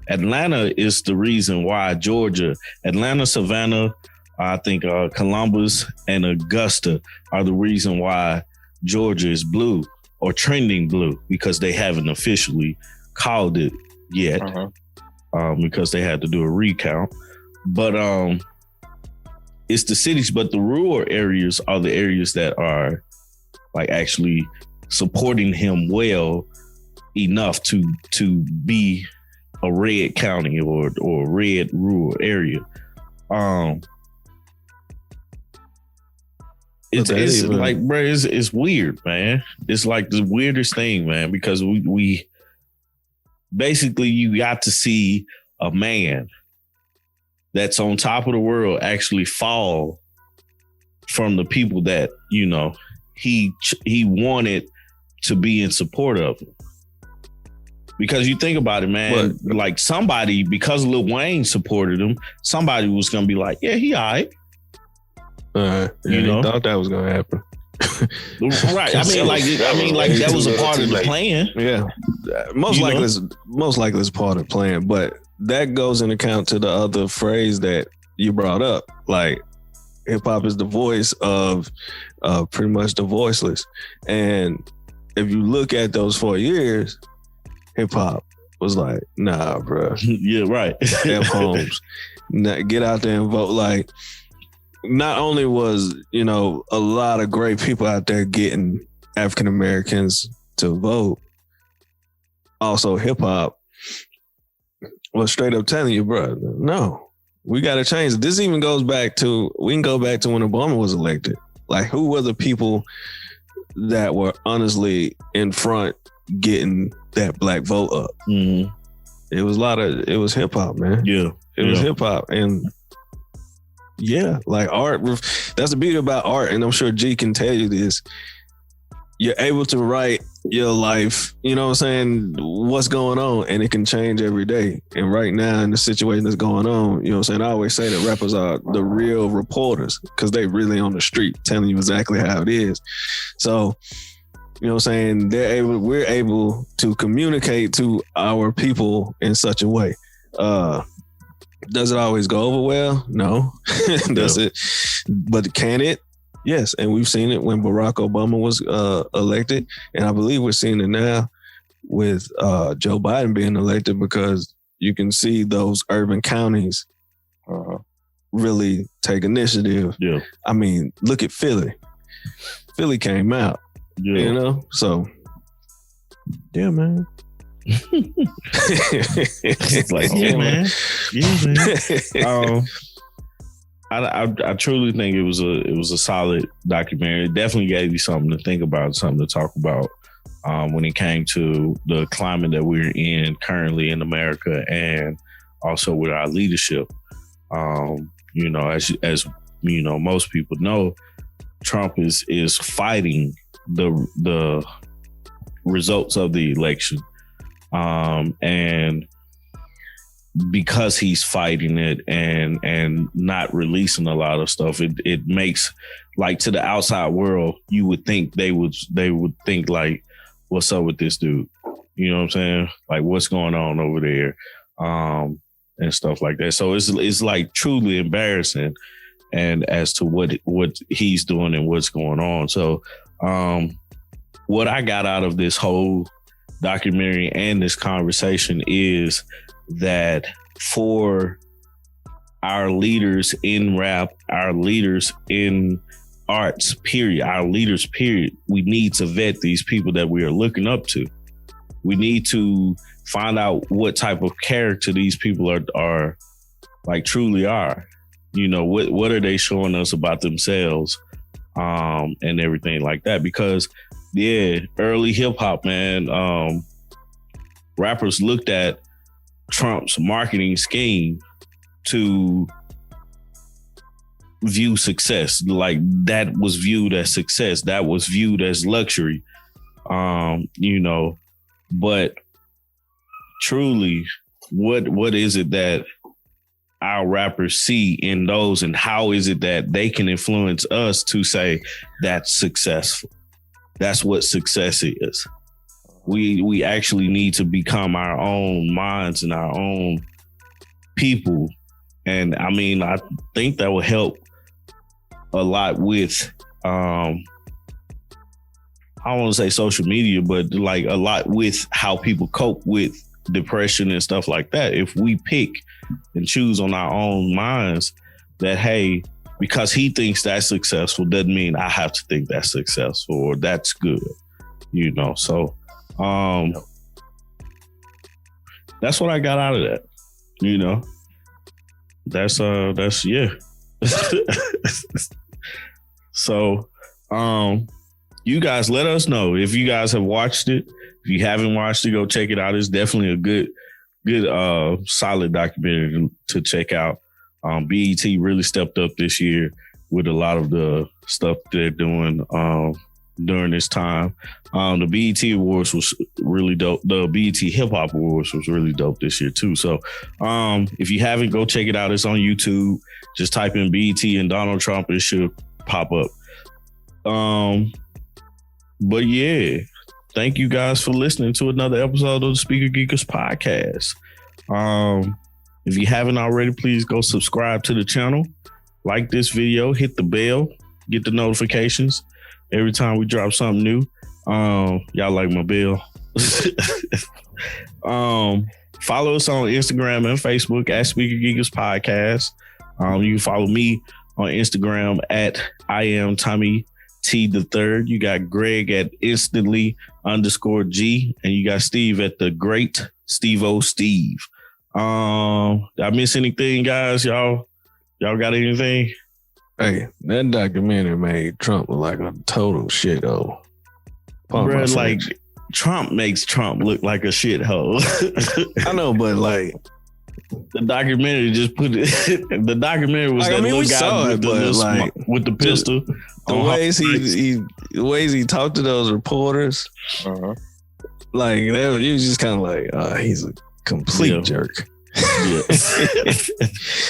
Atlanta is the reason why Atlanta, Savannah, I think Columbus and Augusta are the reason why Georgia is blue or trending blue, because they haven't officially called it yet. Because they had to do a recount. But it's the cities, but the rural areas are the areas that are like actually supporting him well enough to be a red county or a red rural area. It's like, bro, it's weird, man. It's like the weirdest thing, man, because we basically, you got to see a man that's on top of the world actually fall from the people that, he wanted to be in support of him. Because you think about it, man, like somebody, because Lil Wayne supported him, somebody was going to be like, yeah, he all right. He thought that was going to happen. Right. I mean, like that was a part of the plan. Yeah. Most likely it's part of the plan, but that goes in account to the other phrase that you brought up. Like, hip hop is the voice of pretty much the voiceless. And if you look at those 4 years, hip hop was like, nah, bro. Yeah, right. F Holmes. Get out there and vote. Like, not only was, a lot of great people out there getting African Americans to vote, also hip hop was straight up telling you, bro, no, we got to change it. This even goes back to, we can go back to when Obama was elected. Like, who were the people that were honestly in front getting that black vote up? Mm-hmm. It was hip hop, man. Yeah. It was hip hop. And yeah, like art, that's the beauty about art. And I'm sure G can tell you this. You're able to write your life, you know what I'm saying, what's going on, and it can change every day. And right now in the situation that's going on, you know what I'm saying, I always say that rappers are the real reporters because they really on the street telling you exactly how it is. So, you know what I'm saying, we're able to communicate to our people in such a way. Does it always go over well? No. Does it? But can it? Yes. And we've seen it when Barack Obama was elected. And I believe we're seeing it now with Joe Biden being elected, because you can see those urban counties really take initiative. Yeah. I mean, look at Philly. Philly came out. Yeah. So, yeah, man. It's like, yeah, man. I truly think it was a solid documentary. It definitely gave you something to think about, something to talk about when it came to the climate that we're in currently in America, and also with our leadership. As you know, most people know, Trump is fighting the results of the election. And because he's fighting it and not releasing a lot of stuff, it makes, like, to the outside world, you would think they would think like, what's up with this dude? You know what I'm saying? Like, what's going on over there? And stuff like that. So it's like truly embarrassing, and as to what he's doing and what's going on. So what I got out of this whole documentary and this conversation is that for our leaders in rap, our leaders in arts, period, we need to vet these people that we are looking up to. we need to find out what type of character these people are like truly are. You know, what are they showing us about themselves, and everything like that? Because early hip hop, man, rappers looked at Trump's marketing scheme to view success. Like, that was viewed as success. That was viewed as luxury. You know, but truly, what is it that our rappers see in those, and how is it that they can influence us to say that's successful? That's what success is. We actually need to become our own minds and our own people. And I mean, I think that will help a lot with, I don't want to say social media, but like a lot with how people cope with depression and stuff like that. If we pick and choose on our own minds that, hey, because he thinks that's successful doesn't mean I have to think that's successful or that's good, you know? So, that's what I got out of that, you know? That's yeah. So, you guys let us know if you guys have watched it. If you haven't watched it, go check it out. It's definitely a good, solid documentary to check out. BET really stepped up this year with a lot of the stuff they're doing during this time. The BET Awards was really dope. The BET Hip Hop Awards was really dope this year too. So if you haven't, go check it out. It's on YouTube. Just type in BET and Donald Trump. It should pop up. But yeah, thank you guys for listening to another episode of the Speaker Geekers podcast. If you haven't already, please go subscribe to the channel, like this video, hit the bell, get the notifications every time we drop something new. Y'all like my bell. Follow us on Instagram and Facebook at Speaker Geekers Podcast. You can follow me on Instagram at I am Tommy T the Third. You got Greg at instantly_G, and you got Steve at the Great Steve-O Steve. Did I miss anything, guys? Y'all got anything? Hey, that documentary made Trump look like a total shithole. Bro, like, Trump makes Trump look like a shithole. I know, but like, the documentary just put it. The documentary was like, that little guy with the pistol. The ways he talked to those reporters, like he was just kind of like, he's a complete jerk. Yeah.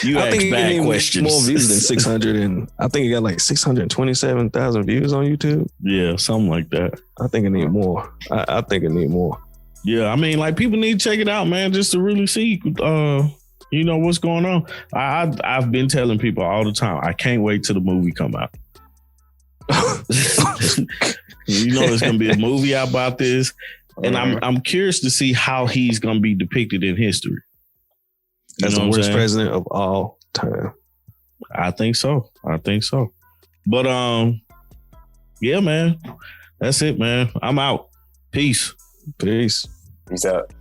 You asked bad questions. More views than 600, and I think he got like 627,000 views on YouTube. Yeah, something like that. I think it need more. I think it need more. Yeah, I mean, like, people need to check it out, man, just to really see, you know, what's going on. I've been telling people all the time, I can't wait till the movie come out. You know, there's gonna be a movie out about this, and I'm curious to see how he's gonna be depicted in history. As the worst president of all time. I think so. But yeah, man, that's it, man. I'm out. Peace. Peace out.